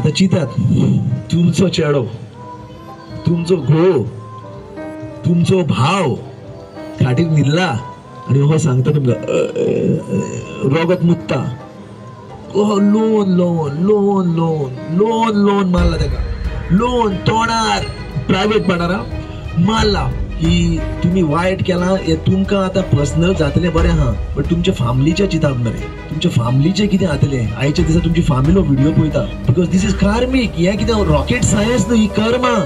आता चिंतात तुमचो चेडो, तुमचो घोव, तुमचो भाव खाटीक न्हिदला आणि हो सांगता तुमकां रोगत मुत्ता, लोन लोन लोन लोन लोन लोन मारला तेका, लोन तोंडार प्रायवेट पार्टनरा मारला की तुम्ही वायट केला हे तुमकां आतां पर्सनल जातलें बरें आहा, बट तुमच्या फॅमिलीच्या चिंताक मरे, तुमच्या फॅमिलीचें कितें जातलें आयच्या दिसा तुमची फॅमिली व्हिडिओ पळयता, बिकॉज दिस इज कार्मिक, हे कितें रॉकेट सायन्स न्हू, ही कर्मा.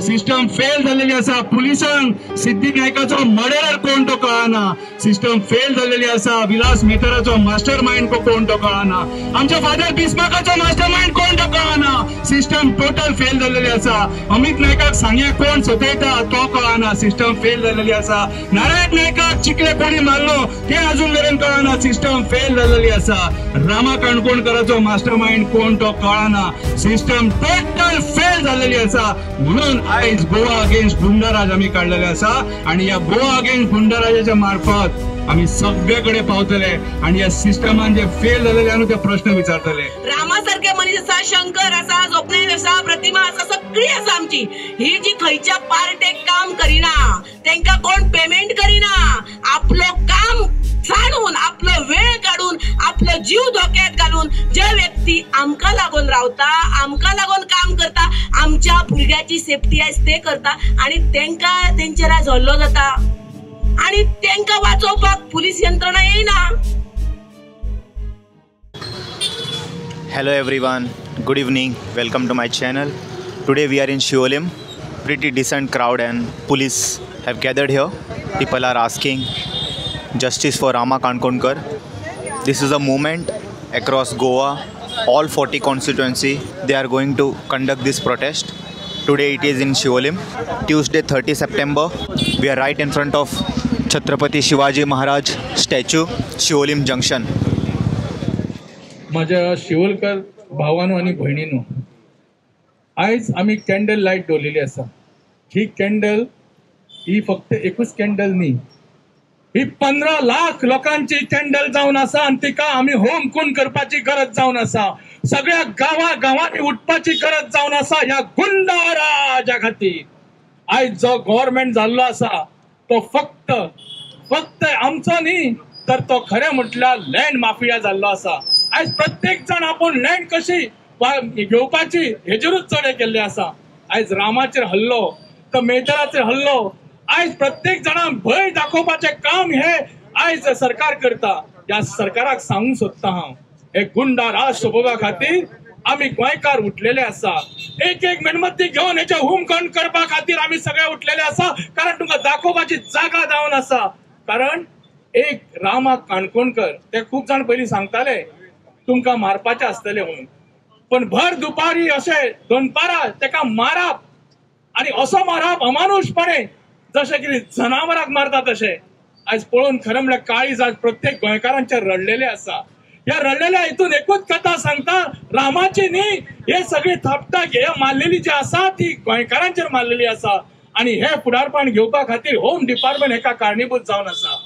सिस्टम फेल झालेली असा. पुलिसांक सिद्दीक नायकाचो मर्डरर कोण तो कळना. सिस्टम फेल झालेली असा. विलास मेहताराचो मास्टर माइंड कोण तो कळना. आमच्या फादर बिस्माकाचो मास्टर माइंड कोण तो कळना. सिस्टम टोटल फेल झालेली असा. अमित नायकाक सांग्या कोण सतयता तो कळना. सिस्टम फेल झालेली असा. नारायण नायकाक चिकले कोणी मारलो ते अजून मेरेन कळना. सिस्टम फेल झालेली असा. रामा काणकोणकराचो मास्टर माइंड कोण तो कळना. सिस्टम टोटल फेल झालेली असा. म्हणून आयज गोवा अगेन्स्ट गुंडाराज आम्ही काढलेले असा आणि या गोवा अगेन्स्ट गुंडाराजाच्या मार्फत आम्ही सगळ्याकडे पावतले आणि या सिस्टमान जे फेल झालेले ते प्रश्न विचारतले. रामासारखे मनीस असा, शंकर असा, स्वप्नेश असा, प्रतिमा असा, सगळी असा आमची. ही जी खयच्या पार्टेक काम करिना, त्यांका कोण पेमेंट करिना, आपलं काम जाणून, आपलं वेळ काढून, आपलं जीव धोक्यात घालून जे व्यक्ती आमका लागून रावता, आमका लागून काम करता, आमच्या भुरग्याची सेफ्टी आहे ते करता आणि त्यांका तेंचेर झल्लो जाता आणि त्यांका वाचोवपाक पुलिस यंत्रणा येईना. Hello everyone, good evening, welcome to my channel. Today we are in Shiolim. Pretty decent crowd and police have gathered here. People are asking justice for Rama Kankonkar. This is a movement across Goa, all 40 constituency. They are going to conduct this protest. Today it is in Shiolim. Tuesday 30 September. We are right in front of Chhatrapati Shivaji Maharaj statue, Shiolim Junction. माझ्या शिवोलकर भावांनो आणि भयणींनो, आयज आम्ही candle light दवरलेली आसा. ही candle ही फक्त एकूच candle न्ही, ही 15 लाख लोकांची कॅन्डल जावन आसा आणि तिका आम्ही होम कून करपाची गरज जावन आसा. सगळ्या गावांनी उठपाची गरज जावन आसा ह्या गुंडाराजा खातीर. आयज जो गव्हर्नमेंट जाल्लो आसा तो फक्त आमचो न्ही, तर तो खरें म्हटल्यार लँड माफिया जाल्लो आसा. आयज प्रत्येक जण आपण लँड कशी घेवपाची हेजेरूच चड केल्ले आसा. आयज रामाचेर हल्लो, तर मेहतराचेर हल्लो. आयज प्रत्येक जणांक भय दाखोवपाचे काम हे आयज सरकार करता. या सरकाराक सांगूंक सोदता हांव, हे गुंडा राज सोपोवपा खातीर आमी गोंयकार उठलेले आसा. एक मेणबत्ती घेवन हेचे हुमकण करपा खातीर आमी सगळे उठलेले आसा. कारण तुमकां दाखोवपाची जागा जावन आसा. कारण एक रामा काणकोणकर ते खूब जाण पयलीं सांगताले तुमकां मारपाचे आसतले म्हणून, पण भर दुपारी अशे दनपारां तेका मारप आणि असो मारप अमानुषपणे जशे की जनावरांक मारता तशे. आज पळोवन खरें म्हळ्यार काळीज आज प्रत्येक गोंयकारांचे रडलेले आसा. या रडलेल्या हितून एकूच कथा सांगता, रामाची न्ही, हे सगळी थापटा हे मारलेली जी आसा ती गोंयकारांचेर मारलेली आसा आणि हे फुडारपण घेवपा खातीर होम डिपार्टमेंट हेका कारणीभूत जावन आसा.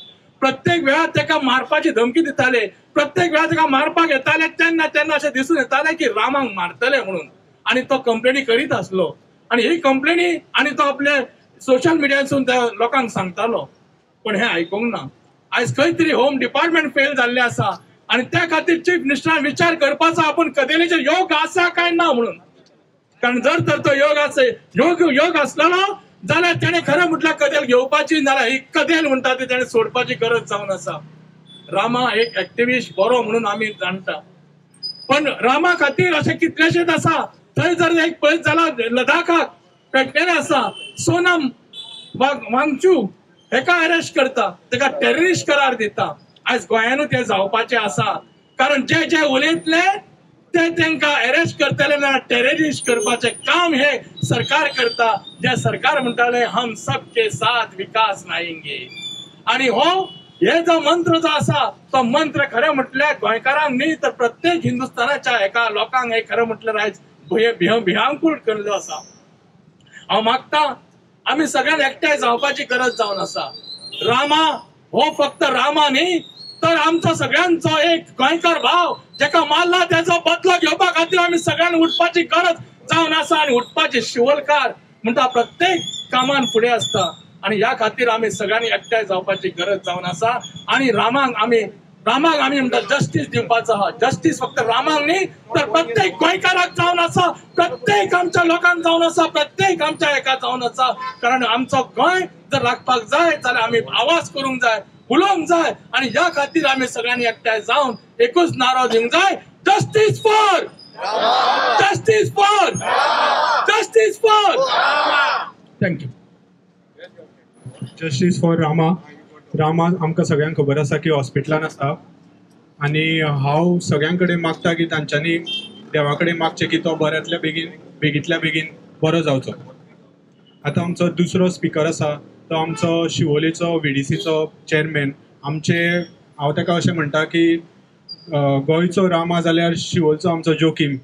प्रत्येक वेळार तेका मारपाची धमकी दिताले, प्रत्येक वेळार तेका मारपाक येताले तेन्ना अशें दिसून येताले की रामाक मारतले म्हणून. आणि तो कंप्लेनी करीत आसलो आणि ही कंप्लेनी आणि तो आपल्या सोशल मिडियासून त्या लोकांक सांगतालो, पण हे आयकूंक ना. आयज खंय तरी होम डिपार्टमेंट फेल जाल्ले आसा आणि त्या खातीर चीफ मिनिस्टरान विचार करपाचो आपण कदेलेचेर योग आसा काय ना म्हणून. कारण जर तर तो योग असलेलो जाल्यार तेणे खरें म्हटल्यार कदेल घेवपाची, नाल्यार ही कदेल म्हणटा ती तेणे सोडपाची गरज जावन आसा. रामा एक एक्टिविस्ट बरो म्हणून आमी जाणटा, पण रामा खातीर अशें कितलेशेच आसा. थंय जर एक पळयत जाल्यार लडाखाक पेटलेले आसा सोनम वांगचूक, हेका अरेस्ट करता, तेका टेररिस्ट करार दिता. आयज गोंयानूच हे जावपाचे आसा. कारण जे उलयतले ते तांकां अरेस्ट करतले ना, टेररिस्ट करपाचे काम हे सरकार करता. जे सरकार म्हणटाले हम सबके साथ विकास लाएंगे. आणि हे जो मंत्र जो आसा तो मंत्र खरें म्हटल्यार गोंयकारांक न्ही, तर प्रत्येक हिंदुस्थानाच्या एका लोकांक हे खरें म्हटल्यार आयज भियांकूळ केल्लो आसा. हांव मागता आमी सगळ्यांक एकठांय जावपाची गरज जावन आसा. रामा फक्त रामा न्ही, तर आमचो सगळ्यांचो एक गोंयकार भाव जेका मारला त्याचो बदलो घेवपा खातीर आमी सगळ्यांनी उठपाची गरज जावन आसा आणि उठपाचे शिवलकार म्हणटा प्रत्येक कामान फुडें आसता आणि ह्या खातीर आमी सगळ्यांनी एकठांय जावपाची गरज जावन आसा आणि रामाक आमी म्हणटा जस्टीस दिवपाचो आहा. जस्टीस फक्त रामाक न्ही तर प्रत्येक गोंयकाराक जावन आसा, प्रत्येक आमच्या लोकांक जावन आसा, प्रत्येक आमच्या एका जावन आसा. कारण आमचो गोंय जर राखपाक जाय जाल्यार आमी आवाज करूंक जाय, उलोवंक जाय आणि ह्या खातीर आमी सगळ्यांनी एकठांय जावन एकूच नारो दिवंक जाय, justice for justice for justice for. Thank you. Justice for Rama. Rama आमकां सगळ्यांक खबर आसा की हॉस्पिटलान आसा आनी हांव सगळ्यां कडेन मागता की तांच्यांनी देवा कडेन मागचें की तो बेगींतल्या बेगीन बरो जावचो. आतां आमचो दुसरो स्पिकर आसा तो आमचो शिवोलेचो VDCचो चेअरमॅन. हांव ताका अशें म्हणटा की गोंयचो रामा जाल्यार शिवोलचो आमचो जोकीम.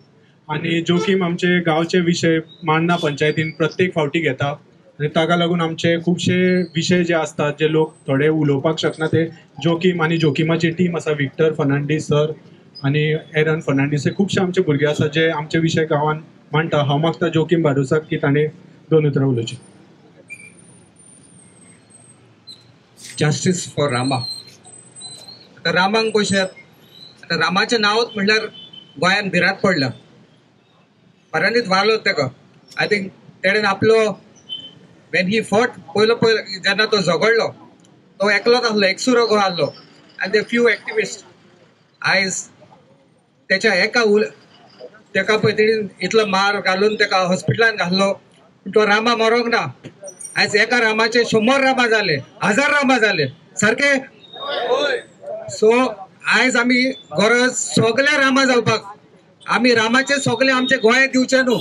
आनी जोकीम आमचे गांवचे विशय मांडना पंचायतीन प्रत्येक फावटी घेता आनी ताका लागून आमचे खुबशे विशय जे आसतात जे लोक थोडे उलोवपाक शकना ते जोकीम आनी जोकिमाची टीम आसा, विक्टर फर्नांडीस सर आनी एरन फर्नांडीस, हे खुबशे आमचे भुरगे आसात जे आमचे विशय गांवान मांडटा. हांव मागता जोकीम बारुसाक की ताणें 2 उतरां उलोवची. Justice for Rama. आता रामांक पळयशात, आता रामाचें नांवच म्हणल्यार गोंयान भिरांत पडला. परानीत वारलो तेका. आय थिंक तेणेन आपलो वेन ही फॉट पयलो जेन्ना तो झगडलो तो एकलोच आसलो, एकसुरो गो आसलो आनी ते फ्यू एक्टिविस्ट आयज तेच्या तेका पळय तेणेन इतलो मार घालून तेका हॉस्पिटलान घातलो. तो रामा मरोंक ना. आयज एका रामाचे 100 रामा जाले, 1000 रामा जाले सारखे. सो आयज आमी गरज सगळे रामा जावपाक. आमी रामाचे सगळे आमचे गोंय दिवचे न्हू.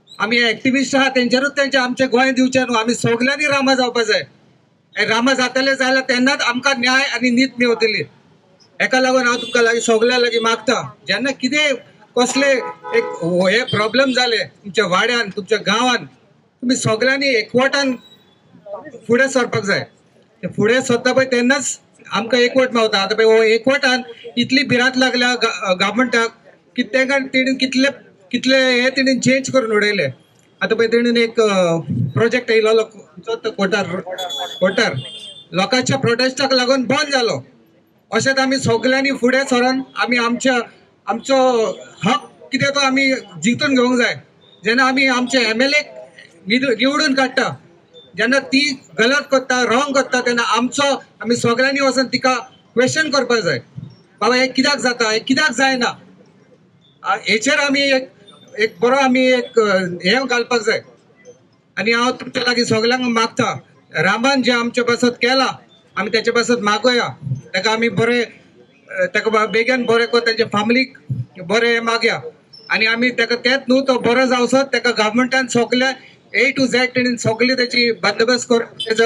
आमी एक्टिविस्ट आहा तेंच्यारूच आमचे गोंय दिवचे न्हू. आमी सगळ्यांनी रामा जावपा जाय. रामा जातले जाल्यार तेन्नाच आमकां न्याय आनी नीत मेवतली. हेका लागून हांव तुमकां लागीं सगळ्या लागीं मागता, जेन्ना कितें कसले एक हे प्रॉब्लेम जाले तुमच्या वाड्यान तुमच्या गांवान, तुमी सगळ्यांनी एकवटान फुडें सरपाक जाय. फुडें सरता पळय तेन्नाच आमकां एकवट मेवता. आतां पळय हो एकवटान इतली भिरांत लागल्या गव्हर्मेंटाक की तेका तेणेन कितले हे तेणेन चेंज करून उडयले. आतां पळय तेणेन एक प्रोजेक्ट येयलो कोटार लोकांच्या प्रोटेस्टाक लागून बंद जालो. अशेंच आमी सगळ्यांनी फुडें सरून आमी आमचो हक कितें तो आमी जिंकून घेवंक जाय. जेन्ना आमी आमचे MLA निवडून काडटा, जेन्ना ती गलत करता, रॉंग करता, तेन्ना आमी सगळ्यांनी वचून तिका क्वेश्चन करपाक जाय. बाबा हे कित्याक जाता, हे कित्याक जायना, हेचेर आमी एक बरो आमी एक हे घालपाक जाय. आनी हांव तुमच्या लागीं सगळ्यांक मागता, रामान जे आमचे पासत केला आमी तेचे पासत मागोया. ताका आमी बरें ताका बेगीन बरें कर, तेंच्या फॅमिलीक बरें मागया. आनी आमी ताका तेंच न्हू तो बरो जावसो ताका गव्हर्मेंटान सगळे A to Z तेणेन सगळे तेची बंदोबस्त कर, तेजो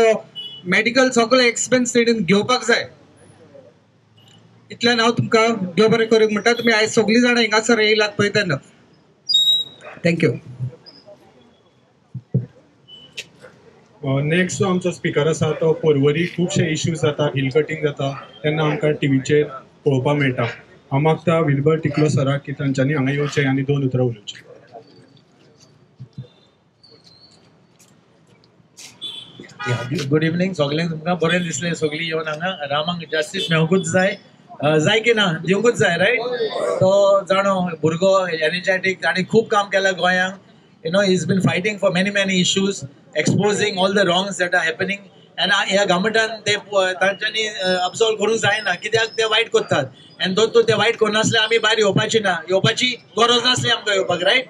मेडिकल सगळे एक्सपेन्स तेणेन घेवपाक जाय. इतल्यान हांव तुमकां देव बरें करूंक म्हणटा. तुमी आयज सगळीं जाणां हिंगासर येयलात पळय तेन्ना. थँक्यू. नेक्स्ट जो आमचो स्पिकर आसा तो पर्वरी खुबशे इश्यूज जाता, हिल कटींग जाता तेन्ना आमकां टीव्हीचेर पळोवपाक मेळटा. हांव मागता विल्बर टिकलो सराक की तांच्यांनी हांगा येवचें आनी 2 उतरां उलोवचीं. Good evening. सगळ्यांक तुमकां बरें दिसलें सगळीं येवन हांगा. रामाक जस्टीस मेळोंकूच जाय की ना, दिवंकूच जाय, रायट. तो जाणो भुरगो एनर्जेटीक आनी खूब काम केलां गोंयांक. he's been fighting for many issues, exposing all the wrongs that are happening. And ह्या गव्हर्मेंटान ते तांच्यांनी अब्सॉल्व करूंक जायना, कित्याक ते वायट करतात. आनी दोन ते वायट करनासले आमी भायर येवपाची गरज नासली आमकां येवपाक, रायट.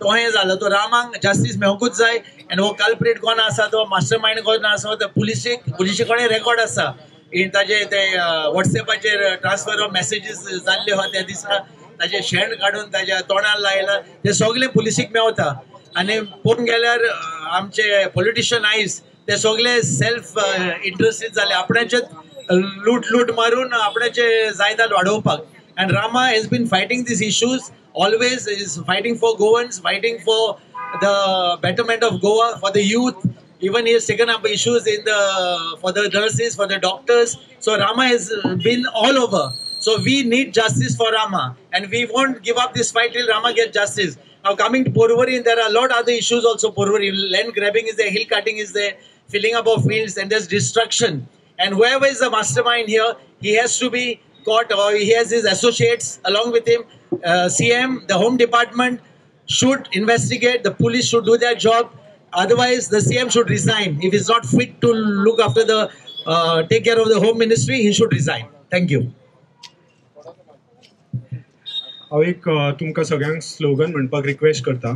तो हें जालो. तो रामाक जस्टीस मेळोंकूच जाय. आनी हो कल्प्रेट कोण आसा, तो मास्टर मायंड कोण आसा, तो पुलिशे कडेन रेकॉर्ड आसा. ताजे ते व्हॉट्सएपाचेर ट्रान्सफर ऑफ मेसेजीस जाल्ले हो त्या दिसा ताजे शेण काडून ताज्या तोंडार लायला, ते सगळे पुलिसीक मेवता. आनी पळोवंक गेल्यार आमचे पॉलिटिशियन आयज ते सगळे सेल्फ इंट्रस्टेड जाले, आपणाचे लूट मारून आपणाचे जायदाद वाडोवपाक. And Rama has been fighting these issues, always is fighting for Goans, fighting for the betterment of Goa, for the youth, Even he has taken up issues for the nurses, for the doctors. So Rama has been all over. So we need justice for Rama, and we won't give up this fight till Rama gets justice. Now coming to Porvorim, there are a lot of other issues also. Porvorim, land grabbing is there, hill cutting is there, filling up of fields, and there's destruction. And whoever is the mastermind here, he has to be caught, or he has his associates along with him. CM, the Home Department should investigate. The police should do their job. Otherwise, the CM should resign. If he's not fit to look after take care of the Home Ministry, he should resign. Thank you. हांव एक तुमकां सगळ्यांक slogan म्हणपाक request करता.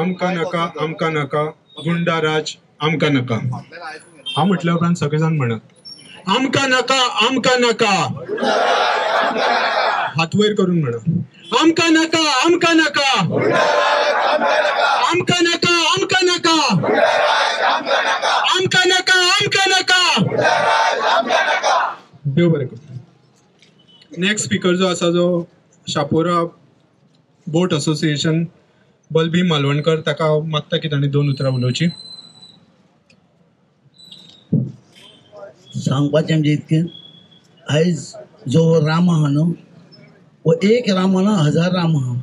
आमकां नाका, आमकां नाका, गुंडा राज आमकां नाका. हांव म्हटल्या उपरांत सगळे जाण म्हणत, आमकां नाका, आमकां नाका. हात वयर करून म्हणा, आमकां नाका, आमकां नाका, आमकां नाका, आमकां नाका, आमकां नाका, आमकां नाका. देव बरें करूं. नेक्स्ट स्पीकर जो आसा, जो शापोरा बोट असोसिएशन बलबी मालवणकर, ताका मागता की ताणें 2 उतरां उलोवची. सांगपाचें म्हणजे इतकें, आयज जो राम आहा न्हू, वो एक राम ना 1000 राम आहा.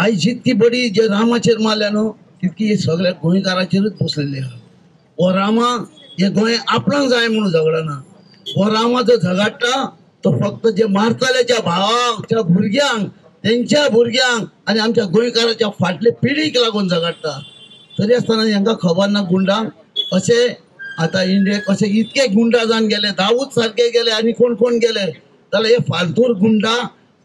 आयज जितकी बडी जे रामाचेर मारल्या न्हू, तितकी सगळ्या गोंयकाराचेरूच बसलेली आहा. हो रामा हे गोंय आपणाक जाय म्हणून झगडना. हो रामा जो झगडटा तो फक्त जे मारताल्याच्या भावांक, त्या भुरग्यांक, त्यांच्या भुरग्यांक आणि आमच्या गोंयकाराच्या फाटले पिढीक लागून झगडटा. तरी आसतना हांकां खबर ना गुंडांक अशे आता इंडियेक अशे इतके गुंडा जावन गेले, दाऊद सारखे गेले आणि कोण कोण गेले. जाल्यार हे फालतूर गुंडा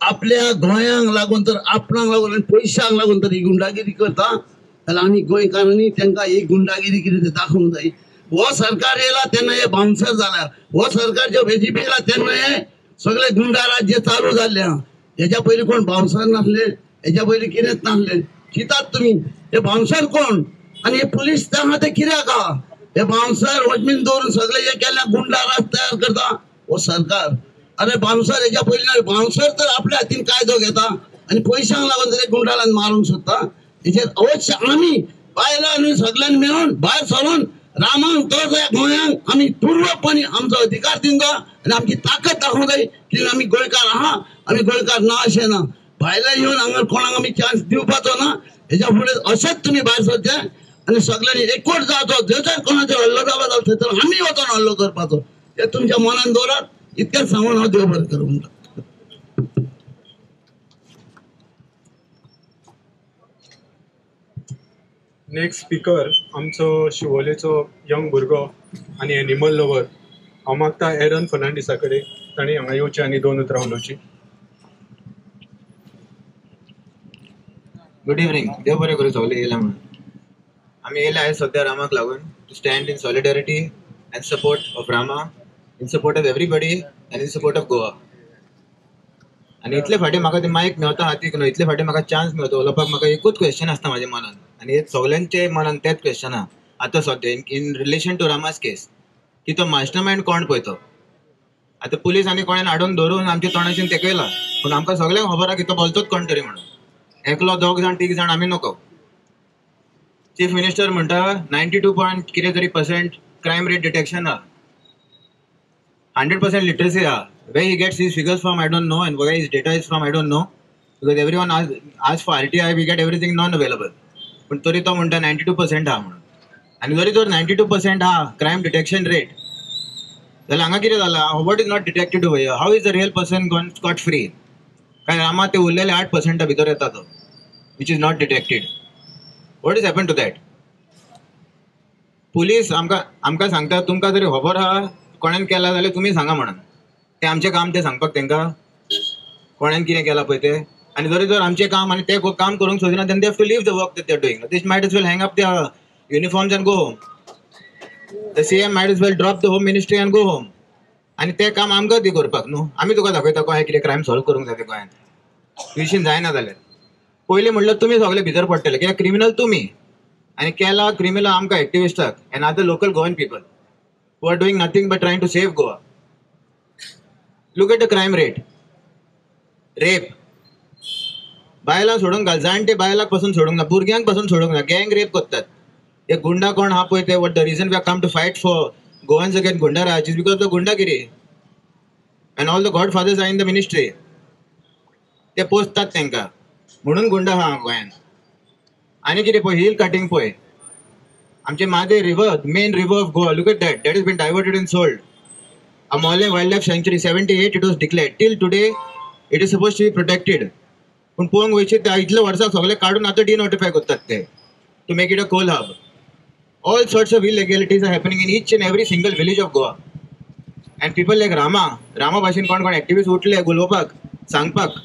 आपल्या गोंयांक लागून तर आपणाक लागून आनी पयशांक लागून तर ही गुंडागिरी करता. जाल्यार आमी गोंयकारांनी तांकां ही गुंडागिरी कितें दाखोवंक जाय. हो सरकार येयला तेन्ना हे बाउन्सर जाला. हो सरकार जो BJP येयला तेन्ना हे सगळे गुंडा राज्य चालू जाल्ले. हेच्या पयलीं कोण बाउन्सर नासले, हेच्या पयलीं कितेंच नासले. चिंतात तुमी हे बाउन्सर कोण आनी हे पुलीस तेन्ना ते कित्याक आहा. हे बाउन्सर वचमीन दवरून सगळे हे केल्या गुंडा राज तयार करता हो सरकार. अरे बाउन्सर हेच्या पयलीं बाउन्सर तर आपल्या हातीन कायदो घेता आनी पयशांक लागून तरी गुंडाळांक मारूंक सोदता. हेचेर अवश्य आमी बायलांनी सगळ्यांनी मेळून भायर सरून रामांक तो जाय गोंयांक आमी पूर्वपणी आमचो अधिकार दिवंक जाय आनी आमची ताकद दाखोवंक जाय की आमी गोंयकार आहा, आमी गोंयकार ना अशें ना. भायल्यान येवन हांगा कोणाक आमी चान्स दिवपाचो ना. हेच्या फुडें अशेंच तुमी भायर सरचे आनी सगळ्यांनी एकवट जावचो. जर कोणाचो हल्लो जालो जाल्यार थंय आमी वचून हल्लो करपाचो. हे तुमच्या मनान दवरात. इतकेंच सांगून हांव देव बरें करूं म्हणटा. नेक्स्ट स्पीकर आमचो शिवोलेचो यंग भुरगो आनी एनिमल लवर. हांव मागता एरन फर्नांडिसा कडेन, ताणें हांगा येवचें आनी 2 उतरां उलोवची. Good evening. देव बरें करूं सगळे येयला म्हणून. आमी येयले आयज सद्या रामाक लागून to stand in solidarity and support of Rama, in support of everybody and in support of Goa. आनी इतले फाटी म्हाका ते मायक मेवता हातीक न्हू, इतले फाटी म्हाका चान्स मेवता उलोवपाक. म्हाका एकूच क्वेश्चन आसता म्हाज्या मनान आनी हे सगळ्यांचे मनान तेच क्वेश्चन आहा आतां सद्या इन रिलेशन टू रामास केस, की तो मास्टर मायंड कोण पळय तो. आतां पुलीस आनी कोणें हाडून धरून आमच्या तोंडाचेर तेकयला, पूण आमकां सगळ्यांक खबर आहा की तो बोलतोच कोण तरी म्हणून. एकलो 2 जाण 3 जाण आमी नको. चीफ मिनिस्टर म्हणटा 92 कितें तरी % क्रायम रेट डिटेक्शन आहा, 100% लिटरसी आहा. Where he gets his figures from I don't know, and where his data is from I don't know, because everyone asks for RTI, we get everything non-available. पण तरी तो म्हणटा 92% आहा म्हणून. आनी जरी तर 92% आहा क्रायम डिटेक्शन रेट, जाल्यार हांगा कितें जालां, what is not detected over here. How is the real person gone scot free. कारण रामा ते उरलेले 8% भितर येता तो, which is not detected. What is happen to that. Police आमकां सांगता तुमकां जरी खबर आहा कोणेन केला जाल्यार तुमी सांगा म्हणून. ते आमचें काम ते सांगपाक तांकां कोणेन कितें केलां पळय तें. आनी जरी जर आमचें काम आनी ते काम करूंक सोदिना, then they have to leave the work that they are doing. They might as well hang up the uniforms and go home. The CM might as well drop the home ministry and go home. आनी तें काम आमकां ती करपाक न्हू. आमी तुका दाखयता गोंयांत कितें क्रायम सॉल्व करूंक जाय गोंयांत. विशीन जायना जाल्यार पयलीं म्हणल्यार तुमी सगळे भितर पडटले, कित्याक क्रिमिनल तुमी आनी केला क्रिमिनल आमकां एक्टिविस्टाक and other local Goan people who are doing nothing but trying to save Goa. Look at the crime rate. Rape. बायलां सोडूंक घाल, जाणटे बायलांक पासून सोडूंक ना, भुरग्यांक पासून सोडूंक ना. गँग रेप करतात. हे गुंडा कोण हा पळय ते what the reason we have come to fight for Goans against Gunda Raj is because of the Gundagiri and all the godfathers are in the ministry. ते पोसतात तांकां म्हणून गुंडा हा गोंयान. आनी कितें पळय हिल कटिंग पळय आमचे Mhadei river main river of Goa look at that is been diverted and sold. A Molle Wildlife Sanctuary 78 it was declared. Till today it is supposed to be protected. पण पळोवंक वयचे त्या इतल्या वर्सां सगळे काडून आतां डिनोटिफाय करतात ते to make it a coal hub. All sorts of illegalities are happening in each and every single village of Goa. And people like Rama भाशेन कोण activists उठले उलोवपाक सांगपाक.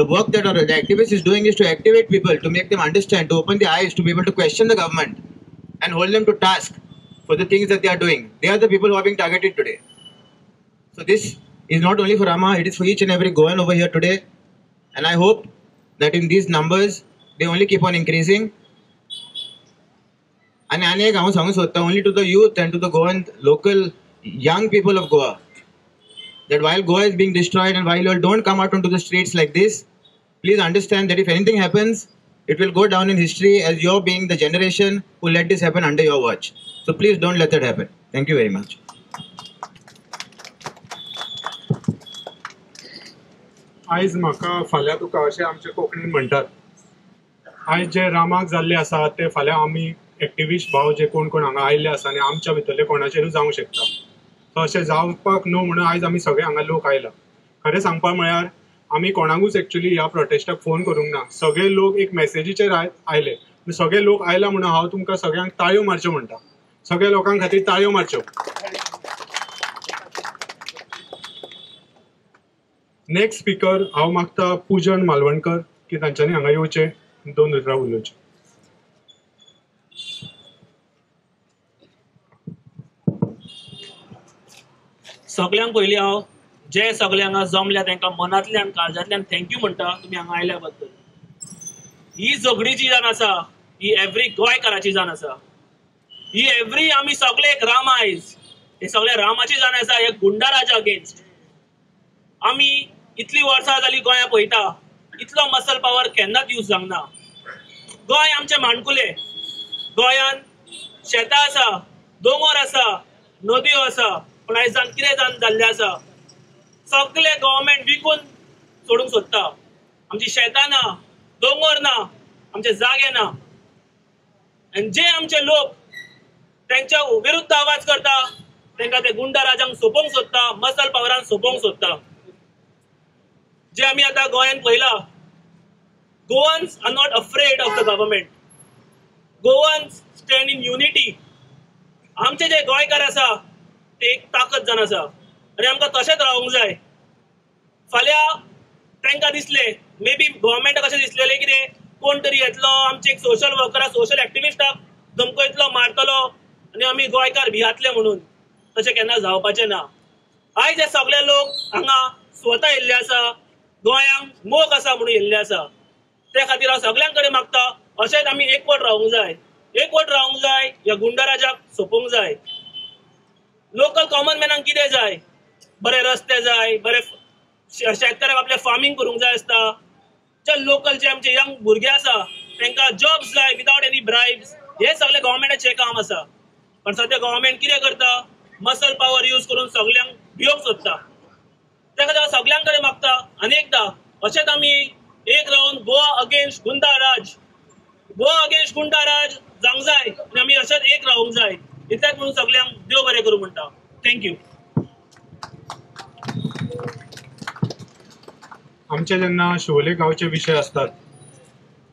The work that the activist is doing is to activate people, to make them understand, to open their eyes, to be able to question the government and hold them to task for the things that they are doing. They are the people who are being targeted today. So this is not only for Rama, it is for each and every Goan over here today. And I hope that in these numbers, they only keep on increasing. And only to the youth and to the Goan local young people of Goa, that while Goa is being destroyed and while you all don't come out onto the streets like this, please understand that if anything happens, it will go down in history as your being the generation who let this happen under your watch. So please don't let that happen. Thank you very much. आयज म्हाका फाल्यां तुका अशें आमचे कोंकणीन म्हणटात, आयज जे रामाक जाल्ले आसा ते फाल्यां आमी एक्टिविस्ट भाव जे कोण कोण हांगा आयिल्ले आसा आनी आमच्या भितरले कोणाचेरूय जावंक शकता. सो अशें जावपाक न्हू म्हणून आयज आमी सगळे हांगा लोक आयला. खरें सांगपाक म्हळ्यार आमी कोणाकूच एक्चुअली ह्या प्रोटेस्टाक फोन करूंक ना. सगळे लोक एक मेसेजीचेर आयले. सगळे लोक आयला म्हणून हांव तुमकां सगळ्यांक ताळयो मारच्यो म्हणटा. सगळ्या लोकां खातीर ताळयो मारच्यो. नेक्स्ट स्पीकर हांव मागता पूजन मालवणकर की तांच्यांनी हांगा येवचे 2 उतरां उलोवचें. सगळ्यांक पयलीं हांव जे सगळे हांगा जमल्या तांकां मनांतल्यान काळजांतल्यान थँक्यू म्हणटा तुमी हांगा आयल्या बद्दल. ही झगडी जी जावन आसा ही एवरी गोंयकाराची जावन आसा. ही एवरी आमी सगळे एक राम आयज हे सगळे रामाची जावन आसा हे गुंडाराजा अगेन्स्ट. आमी इतली वर्सां जाली गोंया पळयता इतलो मसल पावर केन्नाच यूज जावंक ना. गोंय आमचे माणकुले. गोंयान शेतां आसा, दोंगर आसा, नदयो आसा, पण आयज कितें जाल्लें आसा सगळे गव्हर्मेंट विकून सोडूंक सोदता. आमची शेतां ना, दोंगर ना, आमचे जागे ना. आनी जे आमचे लोक तांच्या विरुद्ध आवाज करता तांकां ते गुंडा राजांक सोंपोवंक सोदता, मसल पावरान सोंपोवंक सोदता. जे आमी आतां गोंयान पळयलां, Goans are not afraid of the government. Goans stand in unity. आमचे जे गोंयकार आसा ते एक ताकद जावन आसा आनी आमकां तशेंच रावूंक जाय. फाल्यां तांकां दिसले मे बी गव्हर्मेंटाक अशें दिसलेलें कितें कोण तरी येतलो आमचे एक सोशल वर्कराक सोशल एक्टिविस्टाक धमकयतलो मारतलो आनी आमी गोंयकार भियातले म्हणून. तशें केन्ना जावपाचें ना. आयज हे सगळे लोक हांगा स्वता येयल्ले आसा, गोंयांक मोग आसा म्हणून येयल्ले आसा. ते खातीर हांव सगळ्यां कडेन मागता अशेंच आमी एकवट रावूंक जाय. एकवट रावूंक जाय, ह्या गुंडाराजाक सोंपोवंक जाय. लोकल कॉमन मॅनांक कितें जाय? बरे रस्ते जाय, बरे शेतकाराक आपले फार्मिंग करूंक जाय आसता. जे लोकल जे आमचे यंग भुरगे आसा तांकां जॉब्स जाय विदाउट एनी ब्रायब्स. हे सगळे गव्हर्मेंटाचें काम आसा. पण सद्या गव्हर्मेंट कितें करता? मसल पावर यूज करून सगळ्यांक भिवंक सोदता. त्या खातीर हांव सगळ्यां कडेन मागता आनी एकदां अशेंच आमी एक रावन गोवा अगेन्स्ट गुंडा राज, गोवा अगेन्स्ट गुंडा राज जावंक जाय आनी आमी अशेंच एक रावूंक जाय. इतलेंच म्हणून सगळ्यांक देव बरें करूं म्हणटा. थँक्यू. आमचे जेन्ना शिवोले गांवचे विशय असतात,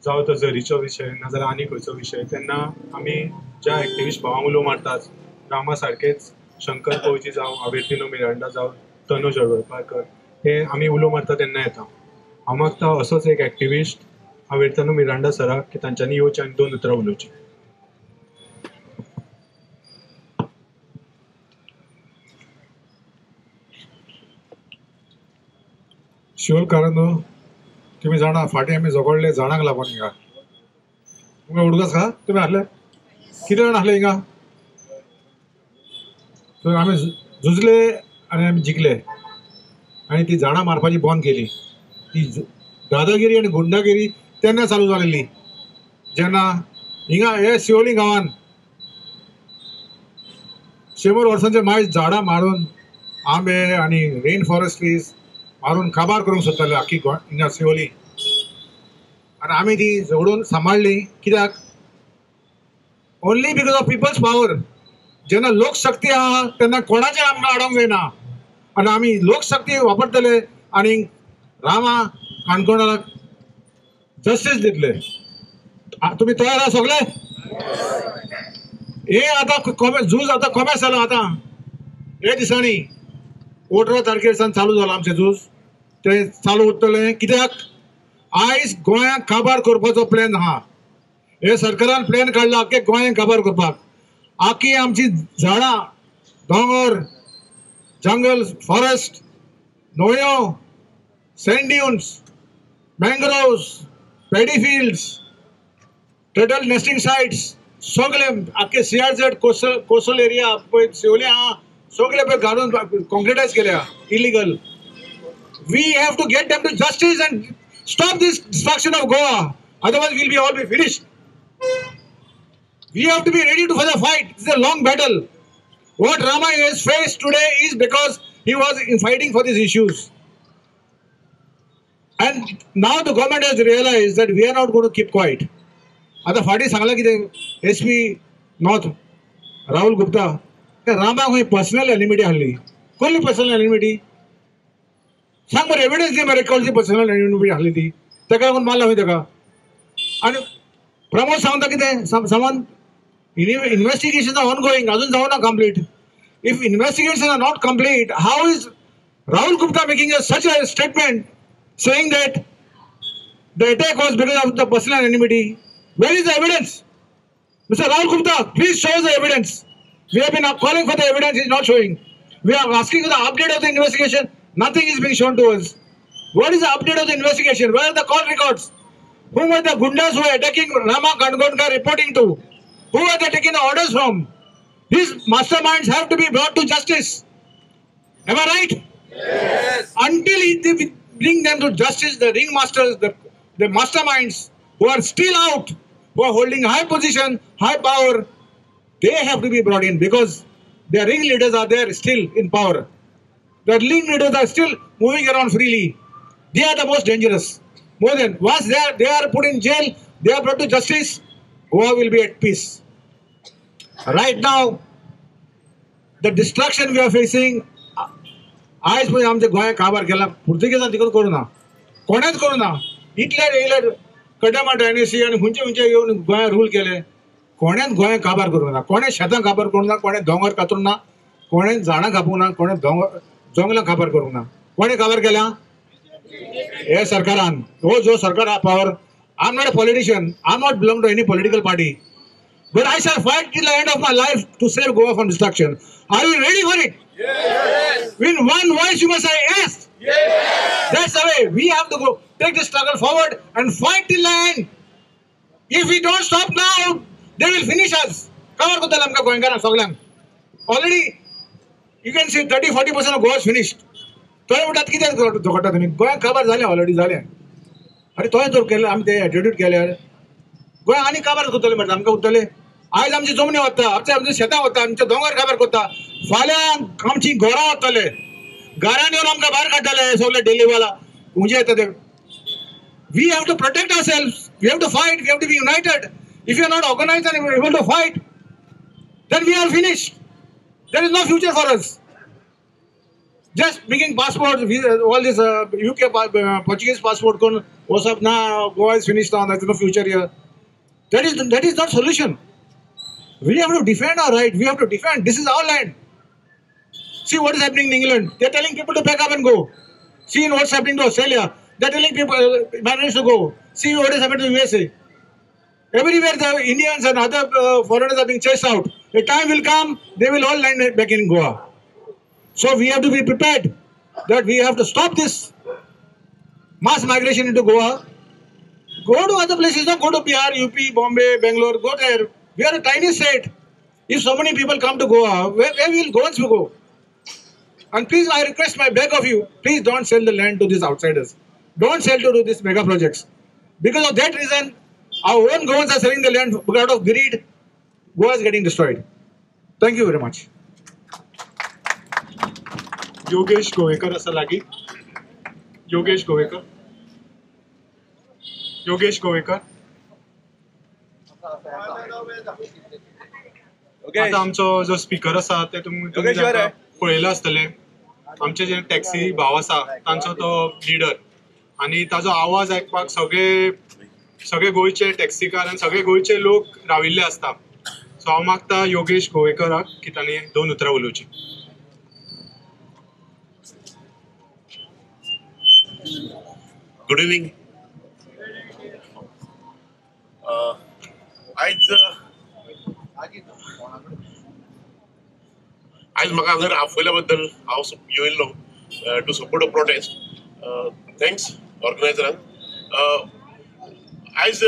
जावं तो झरीचो विशय नाजाल्यार आनी खंयचो विशय, तेन्ना आमी ज्या एक्टिविस्ट भावांक उलो मारतात, रामा सारकेच शंकर पवजी जावं आवेर्तिनो मिरांडा जावं तनुज हळवळपारकर, हे आमी उलो मारता तेन्ना येता. हांव मागता असोच एक एक्टिविस्ट आवेर्तिनो मिरांडा सराक की तांच्यांनी येवचें आनी 2 उतरां उलोवचीं. शिवोलकारांनो, तुम्ही जाणा फाटी आमी झगडले जाणांक लागून हिंगा. तुमकां उडगास का तुमी आहले? कितें जाण आहले हिंगा? तर आमी झुजले आनी आमी जिखले आनी ती झाडां मारपाची बंद केली. ती दादागिरी आनी गुंडागिरी तेन्ना चालू जालेली जेन्ना हिंगा हे शिवोली गांवांत 100 वर्सांचे मायज झाडां मारून आंबे आणि रेन फॉरेस्ट्रीज मारून काबार करूंक सोदताले आख्खी हिंगा शिवोली. आणि आमी ती झगडून सांबाळली. कित्याक? Only because of people's power. जेन्ना लोकशक्ती आहा तेन्ना कोणाचें आमकां आडोंक जायना. आनी आमी लोकशक्ती वापरतले आनी रामा काणकोणाक जस्टीस दितले. तुम्ही तयार आहा सगळे? हे आता झूज आता कोमेस जालो. आता हे दिसांनी 18 तारखेर चालू जाला आमचें झूज. ते चालू उरतलें. कित्याक? आयज गोंयांक काबार करपाचो प्लॅन आहा. हे सरकारान प्लॅन काडला आख्खे गोंयांक काबार करपाक. आख्खी आमची झाडां, दोंगर, जंगल, फॉरेस्ट, न्हंयो, sand dunes, mangroves, paddy fields, turtle nesting sites सगळे आख्खे CRZ कोस्टल एरिया पळय शिवोली आहा सगळे पळय घालून कॉन्क्रिटायज केल्या illegal. We have to get them to justice and stop this destruction of Goa. Otherwise will be all be finished. We have to be ready for the fight. It's a long battle. What Rama has faced today is because he was fighting for these issues. And now the government has realized that we are not going to keep quiet. आता फाटी सांगला कितें SP north Rahul Gupta रामाक खंय personal एनिमिटी आहली. कसली personal एनिमिटी? सांग बरं, एविडन्स दी मरे कसली पर्सनल एनिमिटी आहली ती. ताका लागून मारला खंय ताका. आनी प्रमोद सांगता कितें सामान investigations are ongoing. अजून जावना complete. If investigations are not complete, how is Rahul Gupta making such a statement saying that the attack was because of the personal enmity? Where is the evidence? Mr. Rahul Gupta, please show the evidence. We have been calling for the evidence, he is not showing. We are asking for the update of the investigation. Nothing is being shown to us. What is the update of the investigation? Where are the call records? Whom are the gundas who are attacking Rama Kangonka reporting to? Who are they taking the orders from? These masterminds have to be brought to justice. Am I right? Yes. Until they bring them to justice, the ringmasters, the masterminds who are still out, who are holding high position, high power, they have to be brought in because their ringleaders are there still in power. Their ringleaders are still moving around freely. They are the most dangerous. More than once they are put in jail, they are brought to justice, Goa will be at peace. Right now, the destruction we are facing, आयज पळय आमच्या गोंयांत काबार केला. पुर्तुगेजान तिकडे करूं ना, कोणेच करूं ना. इतल्यार येयल्यार कदमा डायनेसी आनी खंयचे येवन गोंयांत रूल केले. कोणेच गोंयांत काबार करूं ना. कोणें शेतां काबार करूं ना. कोणें दोंगर कातरूं ना. कोणें झाडां कापूंक ना. कोणें जंगलां काबार करूंक ना. कोणें काबार केल्या? हे सरकारान. हो जो सरकार हा power. I'm not a politician. I'm not belong to any political party. But I shall fight till the end of my life to save Goa from destruction. Are you ready for it? Yes. In one voice you must say yes. Yes. That's the way. We have to go. Take the struggle forward and fight till the end. If we don't stop now, they will finish us. Cover kutala amka goenka soglang. Already, you can see 30-40% of Goa is finished. तो म्हणटात कितें जोडटा तुमी? गोंयांत काबार जालें already जालें. अरे तो जर केलें आमी ते एटिट्यूड केल्यार गोंय आनी काबार करतले म्हणटा आमकां उरतले. आयज आमची जमनी वता, आमचे शेतां वता, आमचे दोंगर काबार करता. फाल्यां आमची घरां वतले. घरान येवन आमकां भायर काडटले सगळे डेलीवाला म्हणजे येता ते. We have to protect our self. We have to fight. We have to be united. If you are not organised and able to fight, then we are finished. There is no future for us. Just making passports, all this UK Portuguese passport, what's up now? Goa is finished now. There's no future here. That is not solution. We have to defend our right. We have to defend. This is our land. See what is happening in England. They're telling people to pack up and go. See what's happening to Australia. They're telling people managers to go. See what is happening to USA. Everywhere the Indians and other foreigners are being chased out. A time will come, they will all land back in Goa. So we have to be prepared that we have to stop this mass migration into Goa. Go to other places, don't go to Bihar, UP, Bombay, Bangalore, go there. We are a tiny state. If so many people come to Goa, where will Goans go? And please, I request, I beg of you, please don't sell the land to these outsiders. Don't sell to these mega projects. Because of that reason, our own Goans are selling the land out of greed. Goa is getting destroyed. Thank you very much. Yogesh Govekar आसा लागीं. योगेश गोवेकर. आता आमचो जो speaker आसा ते तुम्ही पळयला आसतले. आमचे जे टॅक्सी भाव आसा तांचो तो लिडर आणि ताजो आवाज आयकपाक सगळे गोंयचे टॅक्सीकार आनी सगळे गोंयचे लोक राविल्ले असता. सो हांव मागता योगेश गोवेकराक की तांणी 2 उतरां उलोवची. Good evening. आयज म्हाका हांगर आपयल्या बद्दल हांव येयल्लो to support a protest. Thanks ऑर्गनायझरांक. आयज